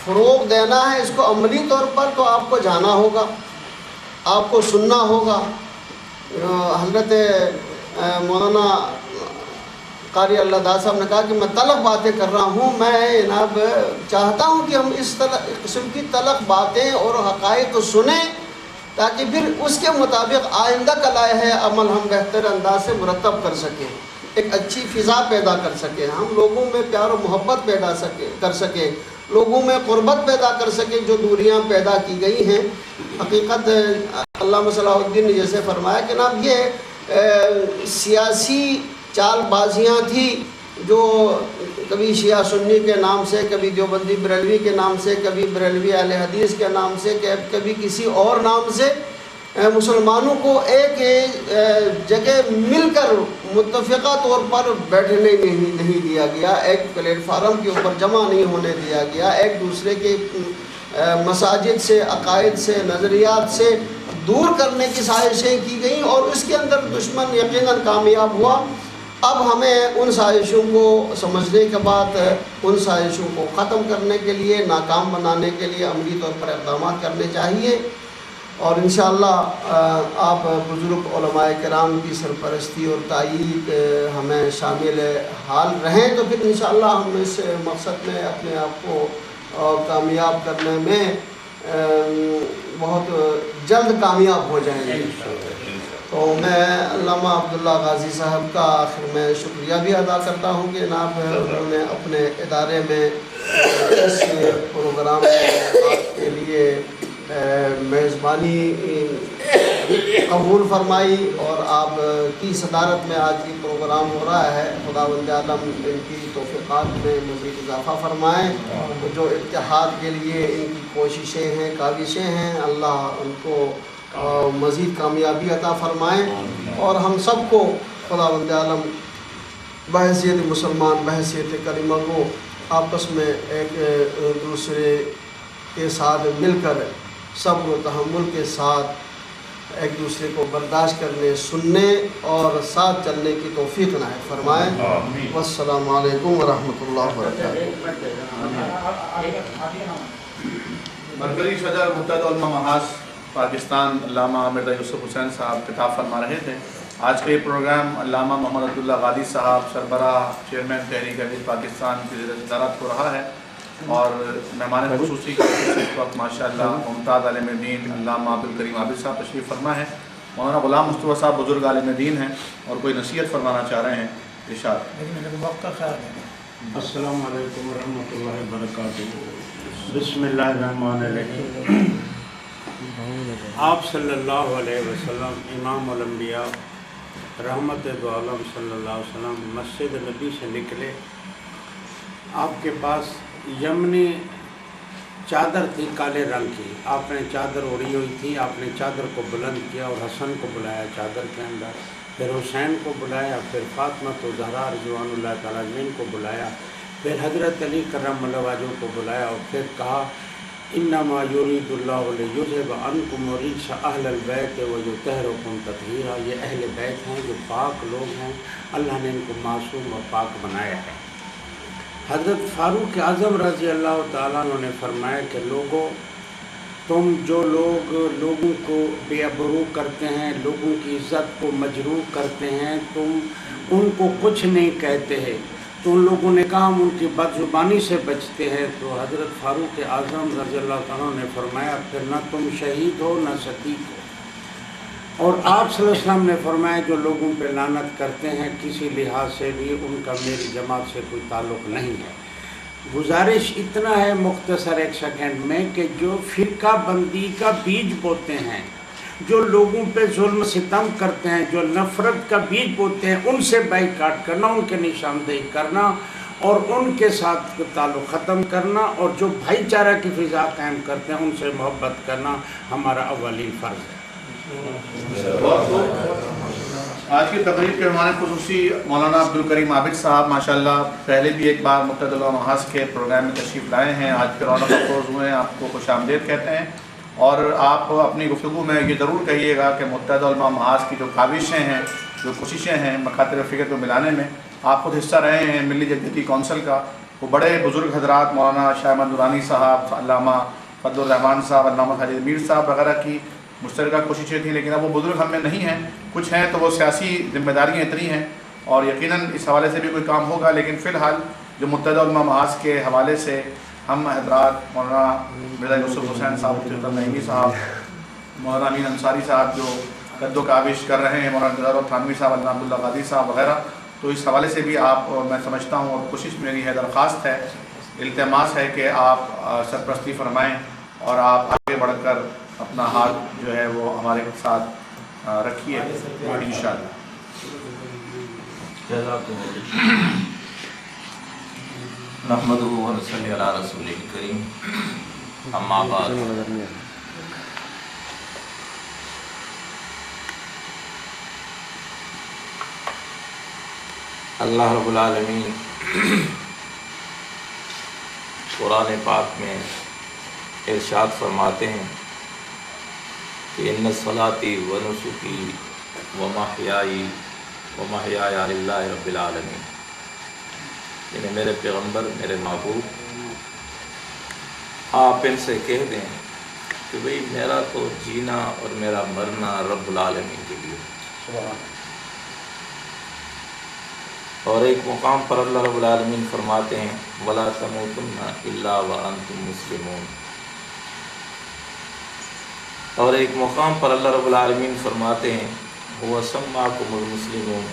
فروغ دینا ہے اس کو عملی طور پر تو آپ کو جانا ہوگا، آپ کو سننا ہوگا. حضرت مولانا قاری اللہ داد صاحب نے کہا کہ میں تلخ باتیں کر رہا ہوں، میں جناب چاہتا ہوں کہ ہم اس قسم کی تلخ باتیں اور حقائق سنیں تاکہ پھر اس کے مطابق آئندہ کا لائحہ عمل ہم بہتر انداز سے مرتب کر سکیں، ایک اچھی فضا پیدا کر سکیں، ہم لوگوں میں پیار و محبت پیدا کر سکیں، لوگوں میں قربت پیدا کر سکیں جو دوریاں پیدا کی گئی ہیں. حقیقت علامہ صلاح الدین نے جیسے فرمایا کہ جناب یہ سیاسی چال بازیاں تھیں جو کبھی شیعہ سنی کے نام سے، کبھی دیوبندی بریلوی کے نام سے، کبھی بریلوی اہل حدیث کے نام سے، کبھی کسی اور نام سے مسلمانوں کو ایک جگہ مل کر متفقہ طور پر بیٹھنے نہیں دیا گیا، ایک پلیٹ فارم کے اوپر جمع نہیں ہونے دیا گیا، ایک دوسرے کے مساجد سے، عقائد سے، نظریات سے دور کرنے کی سازشیں کی گئیں، اور اس کے اندر دشمن یقیناً کامیاب ہوا. اب ہمیں ان سازشوں کو سمجھنے کے بعد ان سازشوں کو ختم کرنے کے لیے، ناکام بنانے کے لیے عملی طور پر اقدامات کرنے چاہیے. اور انشاءاللہ آپ بزرگ علماء کرام کی سرپرستی اور تائید ہمیں شامل حال رہیں تو پھر انشاءاللہ ہم اس مقصد میں اپنے آپ کو کامیاب کرنے میں بہت جلد کامیاب ہو جائیں گے. تو میں علامہ عبداللہ غازی صاحب کا آخر میں شکریہ بھی ادا کرتا ہوں کہ جناب انہوں نے اپنے ادارے میں اس پروگرام کے لیے میزبانی قبول فرمائی اور آپ کی صدارت میں آج یہ پروگرام ہو رہا ہے. خداوند عالم ان کی توفیقات میں مزید اضافہ فرمائیں. جو اتحاد کے لیے ان کی کوششیں ہیں کاوشیں ہیں اللہ ان کو مزید کامیابی عطا فرمائیں اور ہم سب کو خداوند عالم بحیثیت مسلمان بحیثیت کلمہ کو آپس میں ایک دوسرے کے ساتھ مل کر صبر و تحمل کے ساتھ ایک دوسرے کو برداشت کرنے سننے اور ساتھ چلنے کی توفیق عنایت فرمائیں. والسلام علیکم ورحمۃ اللہ وبرکاتہ. مرکزی صدر متحدہ علماء محاذ پاکستان علامہ مرزا یوسف حسین صاحب خطاب فرما رہے تھے. آج کا یہ پروگرام علامہ محمد عبداللہ غازی صاحب سربراہ چیئرمین تحریک حدیث پاکستان کی زیر صدارت ہو رہا ہے اور مہمان خصوصی کے اس وقت ماشاءاللہ ممتاز عالم دین علامہ عبدالکریم عابد صاحب تشریف فرما ہے. مولانا غلام مصطفیٰ صاحب بزرگ عالم دین ہیں اور کوئی نصیحت فرمانا چاہ رہے ہیں. ارشاد. السلام علیکم ورحمۃ اللہ وبرکاتہ. بسم اللہ الرحمن الرحیم. آپ صلی اللہ علیہ وسلم امام الانبیاء رحمت دو عالم صلی اللہ علیہ وسلم مسجد نبی سے نکلے. آپ کے پاس یمنی چادر تھی کالے رنگ کی. آپ نے چادر اوڑھی ہوئی تھی. آپ نے چادر کو بلند کیا اور حسن کو بلایا چادر کے اندر, پھر حسین کو بلایا, پھر فاطمہ تو زہرا رضوان اللہ تعالیٰ عنہا کو بلایا, پھر حضرت علی کرم اللہ وجہہ کو بلایا اور پھر کہا انما یرید اللہ لیذھب عنکم الرجس اہل البیت ویطہرکم تطہیرا. یہ اہل بیت ہیں جو پاک لوگ ہیں, اللہ نے ان کو معصوم اور پاک بنایا ہے. حضرت فاروق اعظم رضی اللہ تعالیٰ عنہ نے فرمایا کہ لوگوں, تم جو لوگ لوگوں کو بے آبرو کرتے ہیں, لوگوں کی عزت کو مجروح کرتے ہیں, تم ان کو کچھ نہیں کہتے ہیں. تو ان لوگوں نے کہا ہم ان کی بد زبانی سے بچتے ہیں. تو حضرت فاروق اعظم رضی اللہ تعالیٰ نے فرمایا پھر نہ تم شہید ہو نہ صدیق ہو. اور آپ صلی اللہ علیہ وسلم نے فرمایا جو لوگوں پہ لعنت کرتے ہیں کسی لحاظ سے بھی ان کا میری جماعت سے کوئی تعلق نہیں ہے. گزارش اتنا ہے مختصر ایک سیکنڈ میں کہ جو فرقہ بندی کا بیج بوتے ہیں, جو لوگوں پہ ظلم ستم کرتے ہیں, جو نفرت کا بیج بوتے ہیں, ان سے بائیکاٹ کرنا, ان کے نشاندہی کرنا اور ان کے ساتھ تعلق ختم کرنا, اور جو بھائی چارہ کی فضا قائم کرتے ہیں ان سے محبت کرنا ہمارا اولین فرض ہے. آج کی تقریب کے مہمان خصوصی مولانا عبدالکریم عابد صاحب ماشاءاللہ پہلے بھی ایک بار متحدہ علماء محاذ کے پروگرام میں تشریف لائے ہیں. آج پھر رونق افروز ہوئے ہیں, آپ کو خوش آمدید کہتے ہیں. اور آپ اپنی گفتگو میں یہ ضرور کہیے گا کہ متحدہ علماء محاذ کی جو کاوشیں ہیں, جو کوششیں ہیں مکاتب فکر کو ملانے میں, آپ خود حصہ رہے ہیں ملی جدیدی کونسل کا. وہ بڑے بزرگ حضرات مولانا شاہ احمد نورانی صاحب, علامہ فضل الرحمان صاحب, علامہ خالد میر صاحب وغیرہ کی مشترکہ کوششیں تھیں, لیکن اب وہ بزرگ ہم میں نہیں ہیں. کچھ ہیں تو وہ سیاسی ذمہ داریاں اتنی ہیں اور یقیناً اس حوالے سے بھی کوئی کام ہوگا. لیکن فی الحال جو متحدہ علماء محاذ کے حوالے سے ہم حضرات مولانا مرزا یوسف حسین صاحب نعیمی صاحب, مولانا امین انصاری صاحب جو قد و کاوش کر رہے ہیں, مولانا نظار تھانوی صاحب, علامہ عبداللہ غازی صاحب وغیرہ, تو اس حوالے سے بھی آپ میں سمجھتا ہوں اور کوشش میری ہے, درخواست ہے, التماس ہے کہ آپ سرپرستی فرمائیں اور آپ آگے بڑھ کر اپنا ہاتھ جو ہے وہ ہمارے ساتھ رکھیے انشاءاللہ. نحمدہ و نصلی علی رسولہ الکریم. اما بعد, اللہ رب العالمین قرآن پاک میں ارشاد فرماتے ہیں کہ ان صلاتی و نسکی و محیائی و محیایا للہ رب العالمین. یعنی میرے پیغمبر, میرے محبوب, آپ ان سے کہہ دیں کہ بھئی میرا تو جینا اور میرا مرنا رب العالمین کے لیے. اور ایک مقام پر اللہ رب العالمین فرماتے ہیں وَلَا تَمُوتُنَّ إِلَّا وَأَنْتُمْ مُسْلِمُونَ. اور ایک مقام پر اللہ رب العالمین فرماتے ہیں هُوَ سَمَّاكُمُ الْمُسْلِمُونَ،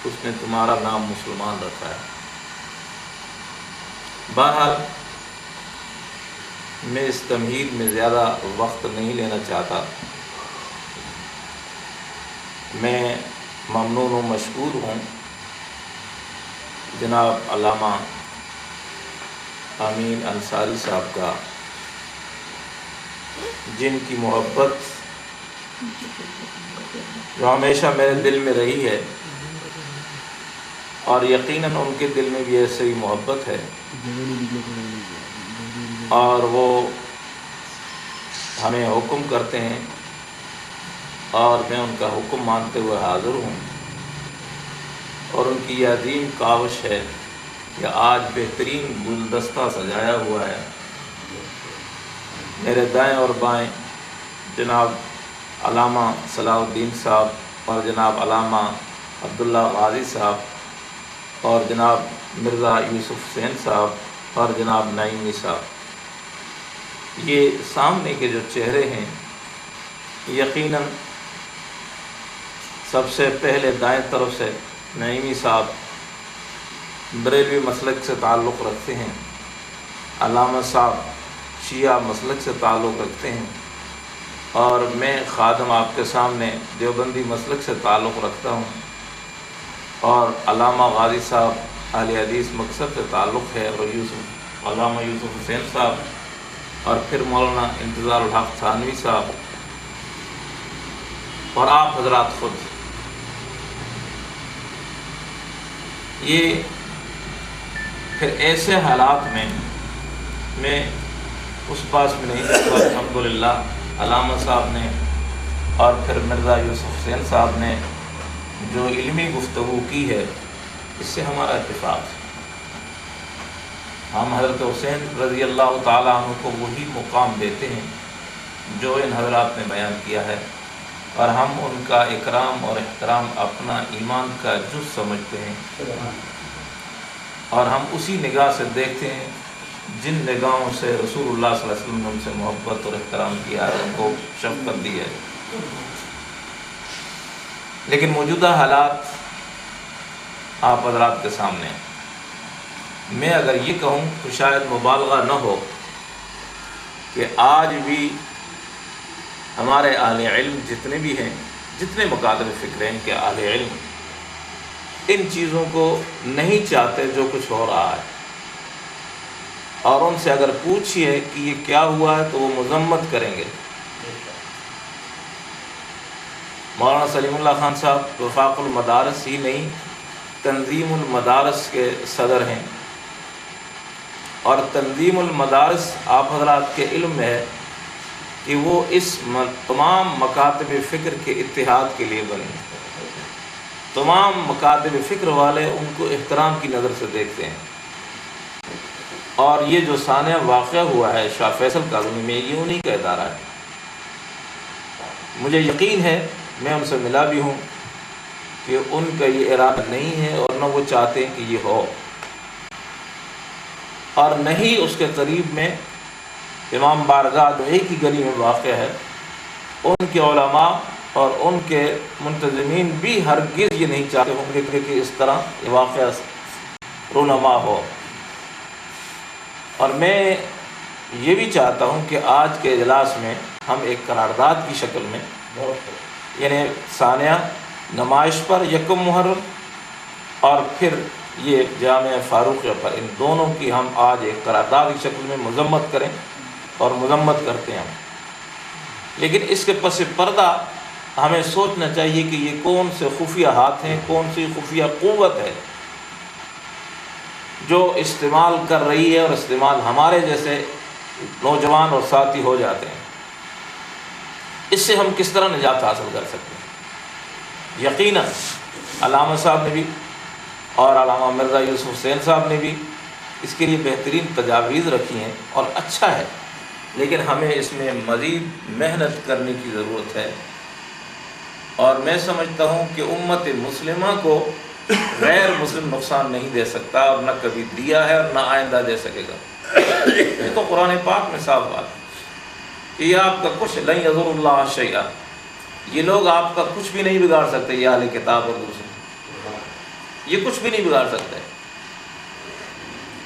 اس نے تمہارا نام مسلمان رکھا ہے. بہرحال میں اس تمہید میں زیادہ وقت نہیں لینا چاہتا. میں ممنون و مشکور ہوں جناب علامہ امین انصاری صاحب کا، جن کی محبت جو ہمیشہ میرے دل میں رہی ہے، اور یقیناً ان کے دل میں بھی ایسے ہی محبت ہے، اور وہ ہمیں حکم کرتے ہیں اور میں ان کا حکم مانتے ہوئے حاضر ہوں. اور ان کی یہ عظیم کاوش ہے کہ آج بہترین گلدستہ سجایا ہوا ہے. میرے دائیں اور بائیں جناب علامہ صلاح الدین صاحب اور جناب علامہ عبداللہ غازی صاحب اور جناب مرزا یوسف حسین صاحب اور جناب نعیمی صاحب. یہ سامنے کے جو چہرے ہیں، یقیناً سب سے پہلے دائیں طرف سے نعیمی صاحب بریلوی مسلک سے تعلق رکھتے ہیں، علامہ صاحب شیعہ مسلک سے تعلق رکھتے ہیں، اور میں خادم آپ کے سامنے دیوبندی مسلک سے تعلق رکھتا ہوں، اور علامہ غازی صاحب اہل حدیث مقصد سے تعلق ہے، اور علامہ یوسف حسین صاحب اور پھر مولانا انتظار الحق تھانوی صاحب اور آپ حضرات خود. یہ پھر ایسے حالات میں اس پاس میں نہیں دیکھتا. الحمدللہ علامہ صاحب نے اور پھر مرزا یوسف حسین صاحب نے جو علمی گفتگو کی ہے، اس سے ہمارا اتفاق ہے. ہم حضرت حسین رضی اللہ تعالیٰ عنہ کو وہی مقام دیتے ہیں جو ان حضرات نے بیان کیا ہے، اور ہم ان کا اکرام اور احترام اپنا ایمان کا جز سمجھتے ہیں، اور ہم اسی نگاہ سے دیکھتے ہیں جن نگاہوں سے رسول اللہ صلی اللہ علیہ وسلم نے ان سے محبت اور احترام کیا ہے، ان کو شفقت دی ہے. لیکن موجودہ حالات آپ حضرات کے سامنے ہیں. میں اگر یہ کہوں تو شاید مبالغہ نہ ہو کہ آج بھی ہمارے اہل علم جتنے بھی ہیں، جتنے مکاتب فکر ہیں کہ اہل علم ان چیزوں کو نہیں چاہتے جو کچھ ہو رہا ہے، اور ان سے اگر پوچھئے کہ یہ کیا ہوا ہے تو وہ مذمت کریں گے. مولانا سلیم اللہ خان صاحب وفاق المدارس ہی نہیں، تنظیم المدارس کے صدر ہیں، اور تنظیم المدارس آپ حضرات کے علم میں ہے کہ وہ اس تمام مکاتب فکر کے اتحاد کے لیے بنے. تمام مکاتب فکر والے ان کو احترام کی نظر سے دیکھتے ہیں. اور یہ جو سانحہ واقعہ ہوا ہے شاہ فیصل کالونی میں، یہ انہی کا ادارہ ہے. مجھے یقین ہے، میں ان سے ملا بھی ہوں، کہ ان کا یہ ارادہ نہیں ہے اور نہ وہ چاہتے ہیں کہ یہ ہو، اور نہ ہی اس کے قریب میں امام بارگاہ جو ایک ہی گلی میں واقع ہے، ان کے علماء اور ان کے منتظمین بھی ہرگز یہ نہیں چاہتے ہوں گے کہ اس طرح یہ واقعہ رونما ہو. اور میں یہ بھی چاہتا ہوں کہ آج کے اجلاس میں ہم ایک قرارداد کی شکل میں، یعنی ثانیہ نمائش پر 1 محرم اور پھر یہ جامعہ فاروقیہ پر، ان دونوں کی ہم آج ایک قرارداد کی شکل میں مذمت کریں، اور مذمت کرتے ہیں. لیکن اس کے پس پردہ ہمیں سوچنا چاہیے کہ یہ کون سے خفیہ ہاتھ ہیں، کون سی خفیہ قوت ہے جو استعمال کر رہی ہے، اور استعمال ہمارے جیسے نوجوان اور ساتھی ہو جاتے ہیں. اس سے ہم کس طرح نجات حاصل کر سکتے ہیں؟ یقیناً علامہ صاحب نے بھی اور علامہ مرزا یوسف حسین صاحب نے بھی اس کے لیے بہترین تجاویز رکھی ہیں، اور اچھا ہے لیکن ہمیں اس میں مزید محنت کرنے کی ضرورت ہے، اور میں سمجھتا ہوں کہ امت مسلمہ کو غیر مسلم نقصان نہیں دے سکتا، اور نہ کبھی دیا ہے اور نہ آئندہ دے سکے گا۔ یہ تو قرآن پاک میں صاف بات ہے کہ یہ آپ کا کچھ لن یضر اللہ شیئا، یہ لوگ آپ کا کچھ بھی نہیں بگاڑ سکتے، یہ اہل کتاب اور دوسرے یہ کچھ بھی نہیں بگاڑ سکتے۔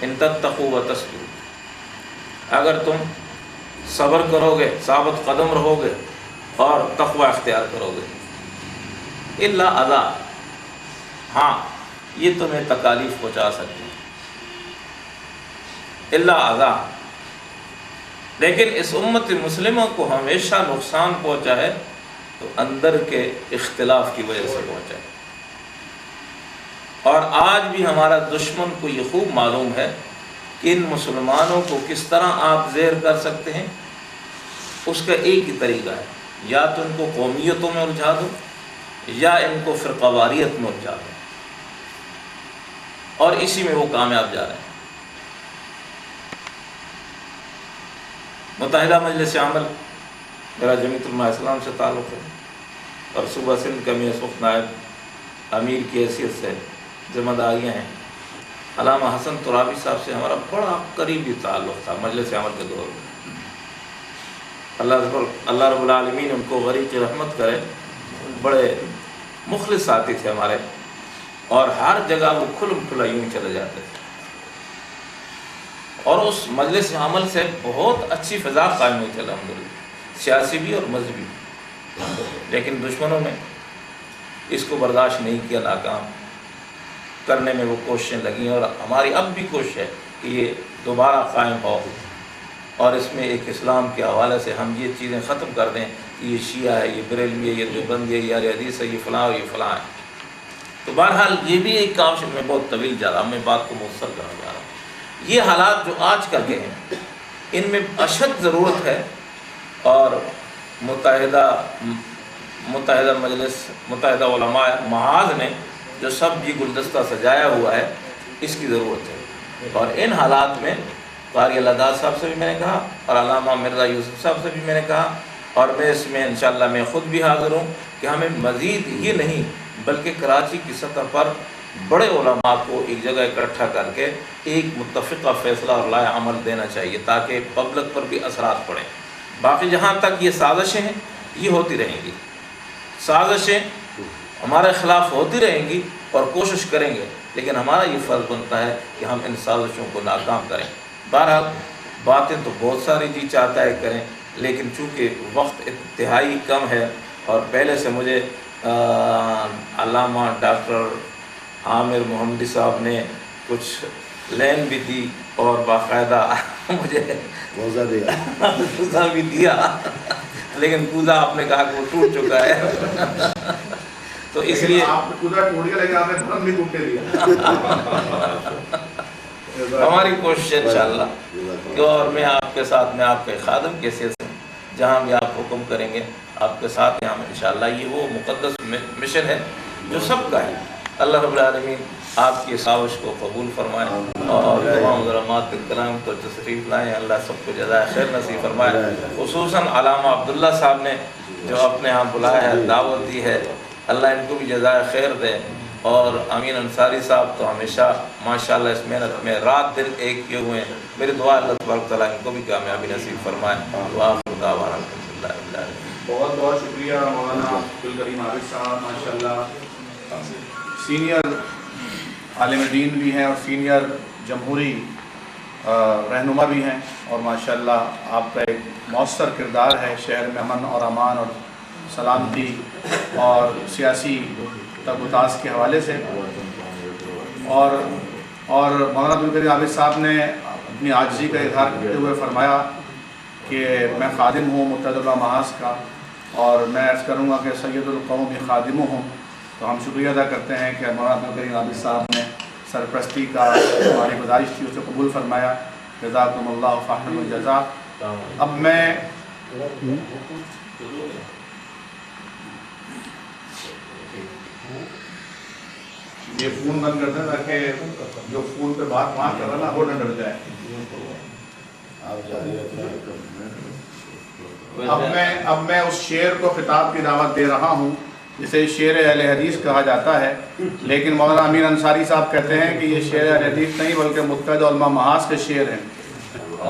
ان تتقوا وتصبروا، اگر تم صبر کرو گے، ثابت قدم رہو گے اور تقوی اختیار کرو گے، الا اذا، ہاں یہ تمہیں تکالیف پہنچا سکتی ہے، الا اذا، لیکن اس امت مسلمہ کو ہمیشہ نقصان پہنچا ہے تو اندر کے اختلاف کی وجہ سے پہنچا ہے، اور آج بھی ہمارا دشمن کو یہ خوب معلوم ہے کہ ان مسلمانوں کو کس طرح آپ زیر کر سکتے ہیں۔ اس کا ایک ہی طریقہ ہے، یا تو ان کو قومیتوں میں الجھا دو یا ان کو فرقہ واریت میں الجھا دو، اور اسی میں وہ کامیاب جا رہے ہیں۔ متحدہ مجلس عمل میرا جمیعت علماء اسلام سے تعلق ہے، اور صوبہ سندھ کا میں اس وقت نائب امیر کی حیثیت سے ذمہ داریاں ہیں۔ علامہ حسن ترابی صاحب سے ہمارا بڑا قریبی تعلق تھا مجلس عمل کے دور میں، اللہ رب العالمین ان کو غریق رحمت کرے، بڑے مخلص ساتھی تھے ہمارے، اور ہر جگہ وہ کھلم کھلا یوں ہی چلے جاتے تھے، اور اس مجلس عمل سے بہت اچھی فضا قائم ہوئی تھی الحمدللہ، سیاسی بھی اور مذہبی، لیکن دشمنوں نے اس کو برداشت نہیں کیا، ناکام کرنے میں وہ کوششیں لگیں، اور ہماری اب بھی کوشش ہے کہ یہ دوبارہ قائم ہو، اور اس میں ایک اسلام کے حوالے سے ہم یہ چیزیں ختم کر دیں کہ یہ شیعہ ہے، یہ بریلوی ہے، یہ دیوبندی ہے، یہ اہل حدیث ہے، یہ فلاں اور یہ فلاں ہے۔ تو بہرحال یہ بھی ایک کام میں بہت طویل جا رہا ہوں، میں بات کو مختصر کرنے جا رہا ہوں۔ یہ حالات جو آج کل کے ہیں ان میں اشد ضرورت ہے، اور متحدہ علماء محاذ نے جو سب یہ گلدستہ سجایا ہوا ہے اس کی ضرورت ہے، اور ان حالات میں قاری الاداد صاحب سے بھی میں نے کہا، اور علامہ مرزا یوسف صاحب سے بھی میں نے کہا، اور میں اس میں انشاءاللہ میں خود بھی حاضر ہوں کہ ہمیں مزید یہ نہیں بلکہ کراچی کی سطح پر بڑے علماء کو ایک جگہ اکٹھا کر کے ایک متفقہ فیصلہ اور لائحہ عمل دینا چاہیے تاکہ پبلک پر بھی اثرات پڑیں۔ باقی جہاں تک یہ سازشیں ہیں یہ ہوتی رہیں گی، سازشیں ہمارے خلاف ہوتی رہیں گی اور کوشش کریں گے، لیکن ہمارا یہ فرض بنتا ہے کہ ہم ان سازشوں کو ناکام کریں۔ بہرحال باتیں تو بہت ساری جی چاہتا ہے کریں، لیکن چونکہ وقت انتہائی کم ہے، اور پہلے سے مجھے علامہ ڈاکٹر عامر محمدی صاحب نے کچھ لین بھی دی اور باقاعدہ مجھے کوزہ بھی دیا، لیکن کوزہ آپ نے کہا کہ وہ ٹوٹ چکا ہے، تو اس لیے آپ نے کوزہ ٹوٹ گیا لیکن آپ نے برم بھی ٹوٹ کے دیا۔ ہماری کوشش ہے انشاءاللہ کہ، اور میں آپ کے ساتھ، میں آپ کے خادم کی حیثیت سے جہاں بھی آپ حکم کریں گے آپ کے ساتھ یہاں میں انشاءاللہ، یہ وہ مقدس مشن ہے جو سب کا ہے۔ اللہ رب العالمین آپ کی سازش کو قبول فرمائے، اور تمام علماء کرام کو تشریف لائیں، اللہ سب کو جزائے خیر نصیب فرمائے، خصوصاً علامہ عبداللہ صاحب نے جو اپنے ہاں بلایا ہے، دعوت دی ہے، اللہ ان کو بھی جزائے خیر دے، اور امین انصاری صاحب تو ہمیشہ ماشاءاللہ اس محنت میں رات دن ایک کیے ہوئے ہیں، میری دعا اللہ تبارک تعالیٰ ان کو بھی کامیابی نصیب فرمائے۔ وآخر دعوانا الحمدللہ رب العالمین۔ بہت بہت شکریہ مولانا عبدالکریم عابد صاحب، ماشاءاللہ سینئر عالم دین بھی ہیں اور سینئر جمہوری رہنما بھی ہیں، اور ماشاءاللہ آپ کا ایک مؤثر کردار ہے شہر میں امن اور امان اور سلامتی اور سیاسی تگ و تاز کے حوالے سے، اور مولانا عبدالکریم عابد صاحب نے اپنی عاجزی کا اظہار کرتے ہوئے فرمایا کہ میں خادم ہوں متحدہ محاذ کا، اور میں عرض کروں گا کہ سید القوم خادم ہوں، تو ہم شکریہ ادا کرتے ہیں کہ مولانا عبدالکریم عابد صاحب نے سرپرستی کا ہماری گزارش تھی اسے قبول فرمایا، جزاکم اللہ خیر الجزا۔ اب میں یہ فون بند کر دیں تاکہ جو فون پہ بات وہاں کر رہا نا وہ نہ ڈر جائے۔ اب میں اس شعر کو خطاب کی دعوت دے رہا ہوں جسے شعر اہل حدیث کہا جاتا ہے، لیکن مولانا امین انصاری صاحب کہتے ہیں کہ یہ شعر اہل حدیث نہیں بلکہ متحدہ علماء محاذ کے شعر ہیں،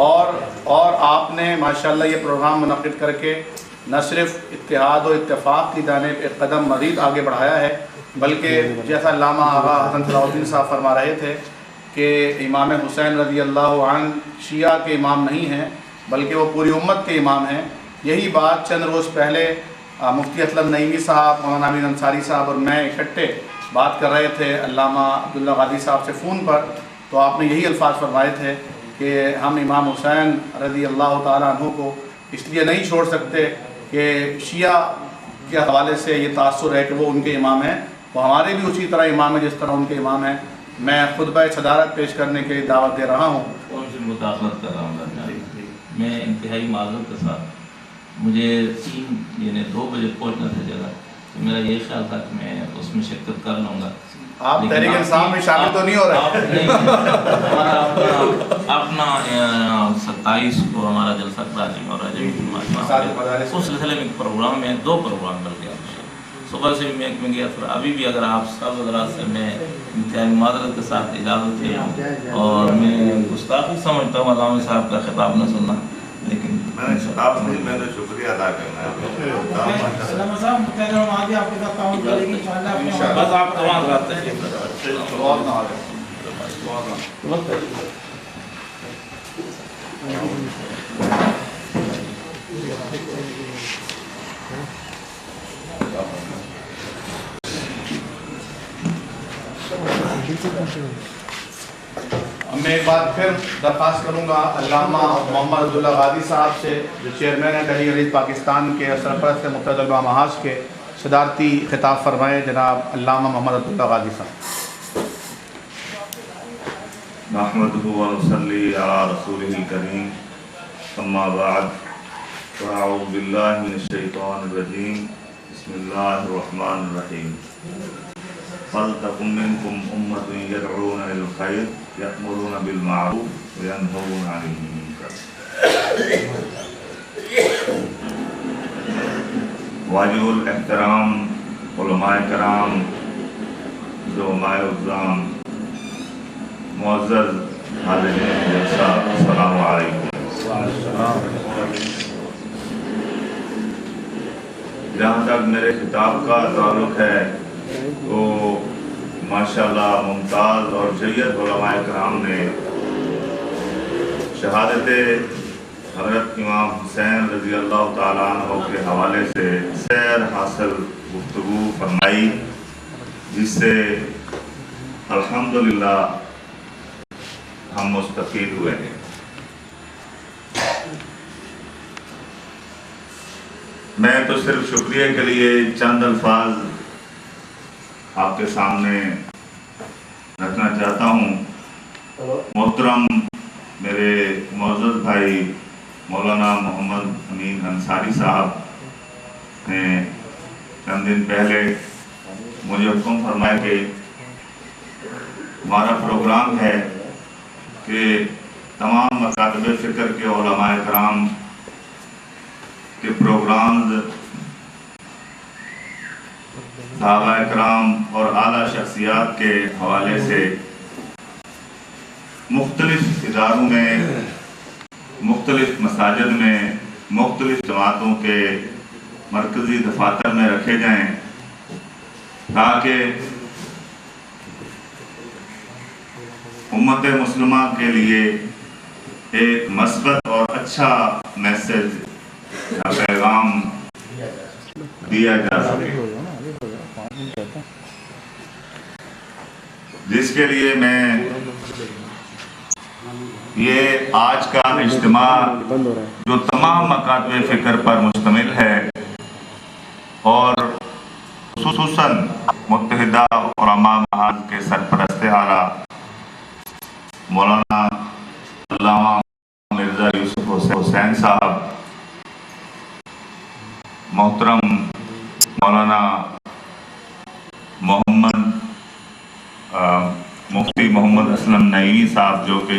اور آپ نے ماشاءاللہ یہ پروگرام منعقد کر کے نہ صرف اتحاد و اتفاق کی جانب ایک قدم مزید آگے بڑھایا ہے، بلکہ جیسا علامہ آغا حسن صلاح الدین صاحب فرما رہے تھے کہ امام حسین رضی اللہ عنہ شیعہ کے امام نہیں ہیں بلکہ وہ پوری امت کے امام ہیں۔ یہی بات چند روز پہلے مفتی اسلم نعیمی صاحب، مولانا امین انصاری صاحب اور میں اکٹھے بات کر رہے تھے علامہ عبداللہ غازی صاحب سے فون پر، تو آپ نے یہی الفاظ فرمائے تھے کہ ہم امام حسین رضی اللہ تعالیٰ عنہ کو اس لیے نہیں چھوڑ سکتے کہ شیعہ کے حوالے سے یہ تاثر ہے کہ وہ ان کے امام ہیں، وہ ہمارے بھی اسی طرح امام ہیں جس طرح ان کے امام ہیں۔ میں خطبہ صدارت پیش کرنے کے لیے دعوت دے رہا ہوں۔ ان سے مداخلت کر رہا ہوں میں انتہائی معذرت کے ساتھ، مجھے 2 بجے پہنچنا تھا جگہ، تو میرا یہ خیال تھا کہ میں اس میں شرکت کر لوں گا۔ آپ تحریک انصاف میں شامل تو نہیں ہو رہے؟ اپنا 27 کو ہمارا جلسہ کراچی میں ہو رہا ہے، اس سلسلے میں ایک پروگرام ہے، 2 پروگرام مل گیا مجھے، صبح سے بھی میں گیا تھا، ابھی بھی اگر آپ سب حضرات سے میں انتہائی معذرت کے ساتھ اجازت ہے، اور میں گستاخی سمجھتا ہوں علامہ صاحب کا خطاب نہ سننا، لیکن میں نے خطاب نہیں، میں نے شکریہ ادا کرنا ہے۔ علامہ صاحب متحدہ علماء آپ کے ساتھ تعاون کرے گی انشاءاللہ۔ بس آپ تمام رہتے ہیں۔ میں ایک بار پھر درخواست کروں گا علامہ محمد عبداللہ غازی صاحب سے، جو چیئرمین ہیں تحریک حدیث پاکستان کے، سرپرست ہیں متحدہ علماء محاذ کے، صدارتی خطاب فرمائے جناب علامہ محمد عبداللہ غازی صاحب۔ نحمده ونصلي على رسوله الكريم، اما بعد فاعوذ بالله من الشيطان الرجيم، بسم الله الرحمن الرحيم۔ فلتكن منكم أمة يدعون إلى الخير يأمرون بالمعروف وينهون عن المنكر۔ واجب الاحترام علماء کرام، زعماء اعظام، معزز حاضرین جلسہ، السلام علیکم۔ جہاں تک میرے خطاب کا تعلق ہے تو ماشاءاللہ ممتاز اور جید علماء کرام نے شہادت حضرت امام حسین رضی اللہ تعالیٰ عنہ کے حوالے سے سیر حاصل گفتگو فرمائی، جس سے الحمدللہ ہم مستفید ہوئے ہیں۔ میں تو صرف شکریہ کے لیے چند الفاظ آپ کے سامنے رکھنا چاہتا ہوں۔ محترم میرے معزز بھائی مولانا محمد امین انصاری صاحب نے چند دن پہلے مجھے حکم فرمایا کہ ہمارا پروگرام ہے کہ تمام مکاتب فکر کے علماء کرام کے پروگرامز صحابہ کرام اور اعلیٰ شخصیات کے حوالے سے مختلف اداروں میں، مختلف مساجد میں، مختلف جماعتوں کے مرکزی دفاتر میں رکھے جائیں، تاکہ امت مسلمہ کے لیے ایک مثبت اور اچھا میسج یا پیغام دیا جا سکے، جس کے لیے میں یہ آج کا اجتماع جو تمام مکاتب فکر پر مشتمل ہے اور خصوصاً متحدہ علماء محاذ کے سرپرست اعلیٰ مولانا علامہ مرزا یوسف حسین صاحب، محترم مولانا مفتی محمد اسلم نعیمی صاحب جو کہ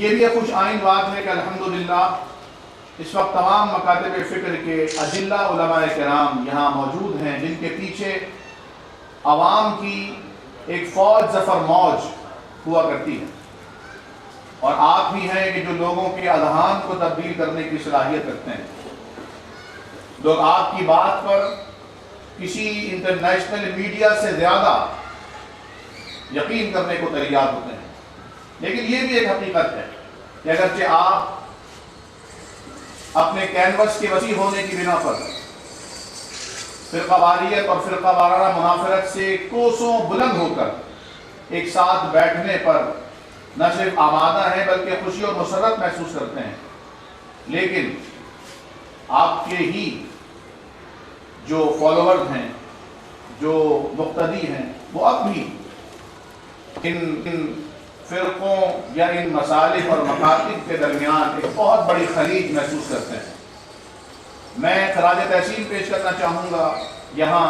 یہ بھی ایک خوش آئند بات ہے کہ الحمدللہ اس وقت تمام مکاتب فکر کے اجلہ علماء کرام یہاں موجود ہیں، جن کے پیچھے عوام کی ایک فوج ظفر موج ہوا کرتی ہے، اور آپ بھی ہیں کہ جو لوگوں کے اذہان کو تبدیل کرنے کی صلاحیت رکھتے ہیں۔ لوگ آپ کی بات پر کسی انٹرنیشنل میڈیا سے زیادہ یقین کرنے کو تیار ہوتے ہیں، لیکن یہ بھی ایک حقیقت ہے کہ اگرچہ آپ اپنے کینوس کے وسیع ہونے کی بنا پر فرقہ واریت اور فرقہ وارانہ منافرت سے کوسوں بلند ہو کر ایک ساتھ بیٹھنے پر نہ صرف آمادہ ہیں بلکہ خوشی اور مسرت محسوس کرتے ہیں، لیکن آپ کے ہی جو فالوورز ہیں، جو مقتدی ہیں، وہ اب بھی ان فرقوں یا ان مصالح اور مکاتب کے درمیان ایک بہت بڑی خلیج محسوس کرتے ہیں۔ میں خراج تحسین پیش کرنا چاہوں گا یہاں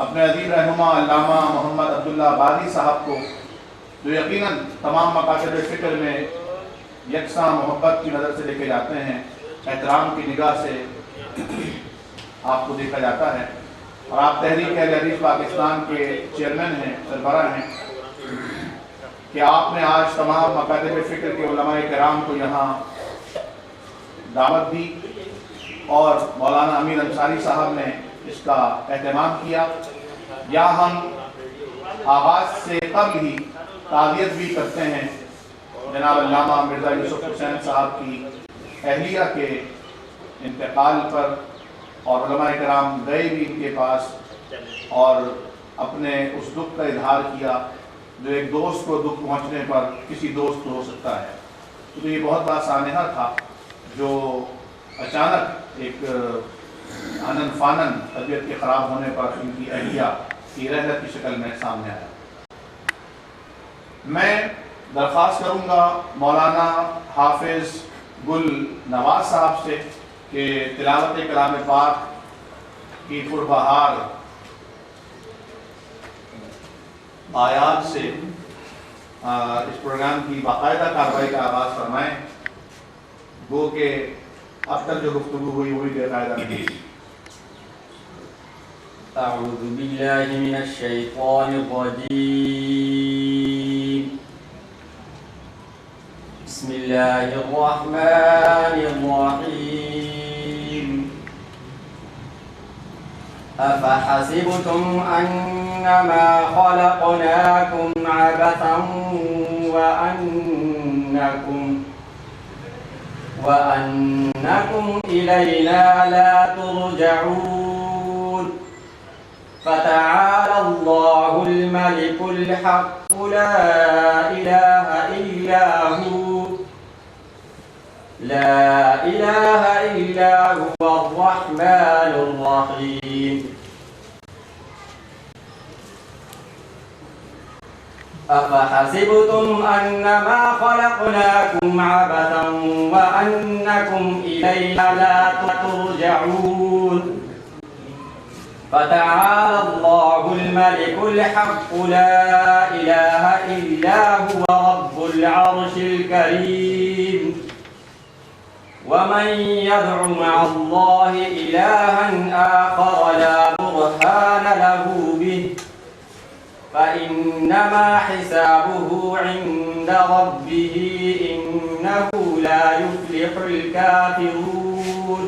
اپنے عظیم رہنما علامہ محمد عبداللہ بادی صاحب کو، جو یقیناً تمام مکاتب فکر میں یکساں محبت کی نظر سے دیکھے جاتے ہیں، احترام کی نگاہ سے آپ کو دیکھا جاتا ہے، اور آپ تحریک اہل حدیث پاکستان کے چیئرمین ہیں، سربراہ ہیں، کہ آپ نے آج تمام مکاتب فکر کے علماء کرام کو یہاں دعوت دی، اور مولانا امین انصاری صاحب نے اس کا اہتمام کیا۔ یہاں ہم آغاز سے قبل ہی تعزیت بھی کرتے ہیں جناب علامہ مرزا یوسف حسین صاحب کی اہلیہ کے انتقال پر، اور علماء کرام گئے بھی ان کے پاس اور اپنے اس دکھ کا اظہار کیا جو ایک دوست کو دکھ پہنچنے پر کسی دوست کو ہو سکتا ہے۔ تو یہ بہت بڑا سانحہ تھا جو اچانک ایک آنن فانن طبیعت کے خراب ہونے پر ان کی اہلیہ کی رحلت کی شکل میں سامنے آیا۔ میں درخواست کروں گا مولانا حافظ گل نواز صاحب سے کہ تلاوت کلام پاک کی پربہار آیات سے اس پروگرام کی باقاعدہ کارروائی کا آغاز فرمائیں، گو کہ اب تک جو گفتگو ہوئی وہی بے قاعدہ نہیں۔ اعوذ باللہ من الشیطان الرجیم، بسم اللہ الرحمن الرحیم، افحسبتم انما خلقناکم عبثا وأنكم إلينا لا ترجعون، فتعالى الله الملك الحق لا إله إلا هو الرحمن الرحيم، أفحسبتم أنما خلقناكم عبثا وأنكم إلينا لا ترجعون، فتعالى الله الملك الحق لا إله إلا هو رب العرش الكريم، ومن يدع مع الله إلها آخر لا برهان له به فإنما حسابه عند ربه إنه لا يفلح الكافرون،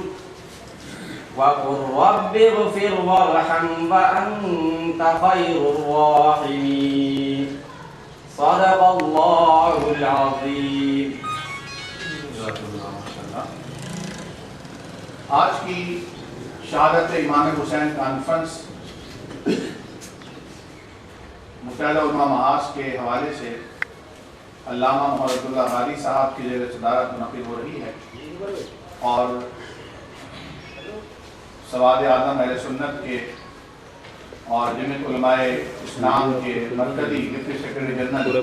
وقل رب اغفر وارحم وأنت خير الراحمين، صدق الله العظيم۔ آج کی شہادت امام حسین کانفرنس متحدہ علماء محاذ کے حوالے سے علامہ محمد عبداللہ بادی صاحب کی زیر صدارت منعقد ہو رہی ہے، اور سواد اعظم اہل سنت کے اور جمعیت علماء اسلام کے مرکزی ڈپٹی سیکرٹری جنرل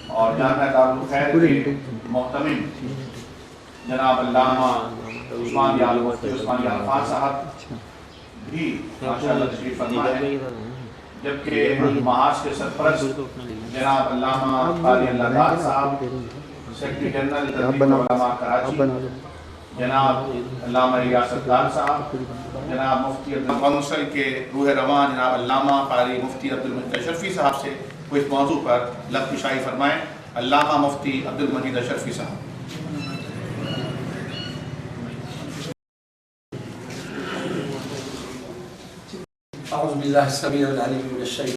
اور جامعہ دارالخیر کے محتمم جناب علامہ عثمان یالفان صاحب بھی ماشاءاللہ تشریف فرما ہے، جبکہ محاذ کے سرپرست جناب علامہ قاری اللہ دار صاحب، سیکرٹری جنرل تنظیم علماء کراچی جناب علامہ ریاست دار صاحب، جناب مفتی کونسل کے روح رواں جناب علامہ قاری مفتی عبد المجید اشرفی صاحب سے کوئی اس موضوع پر لب کشائی فرمائیں۔ علامہ مفتی عبد المجید اشرفی صاحب۔ أعوذ بالله السميع العليم من الشيطان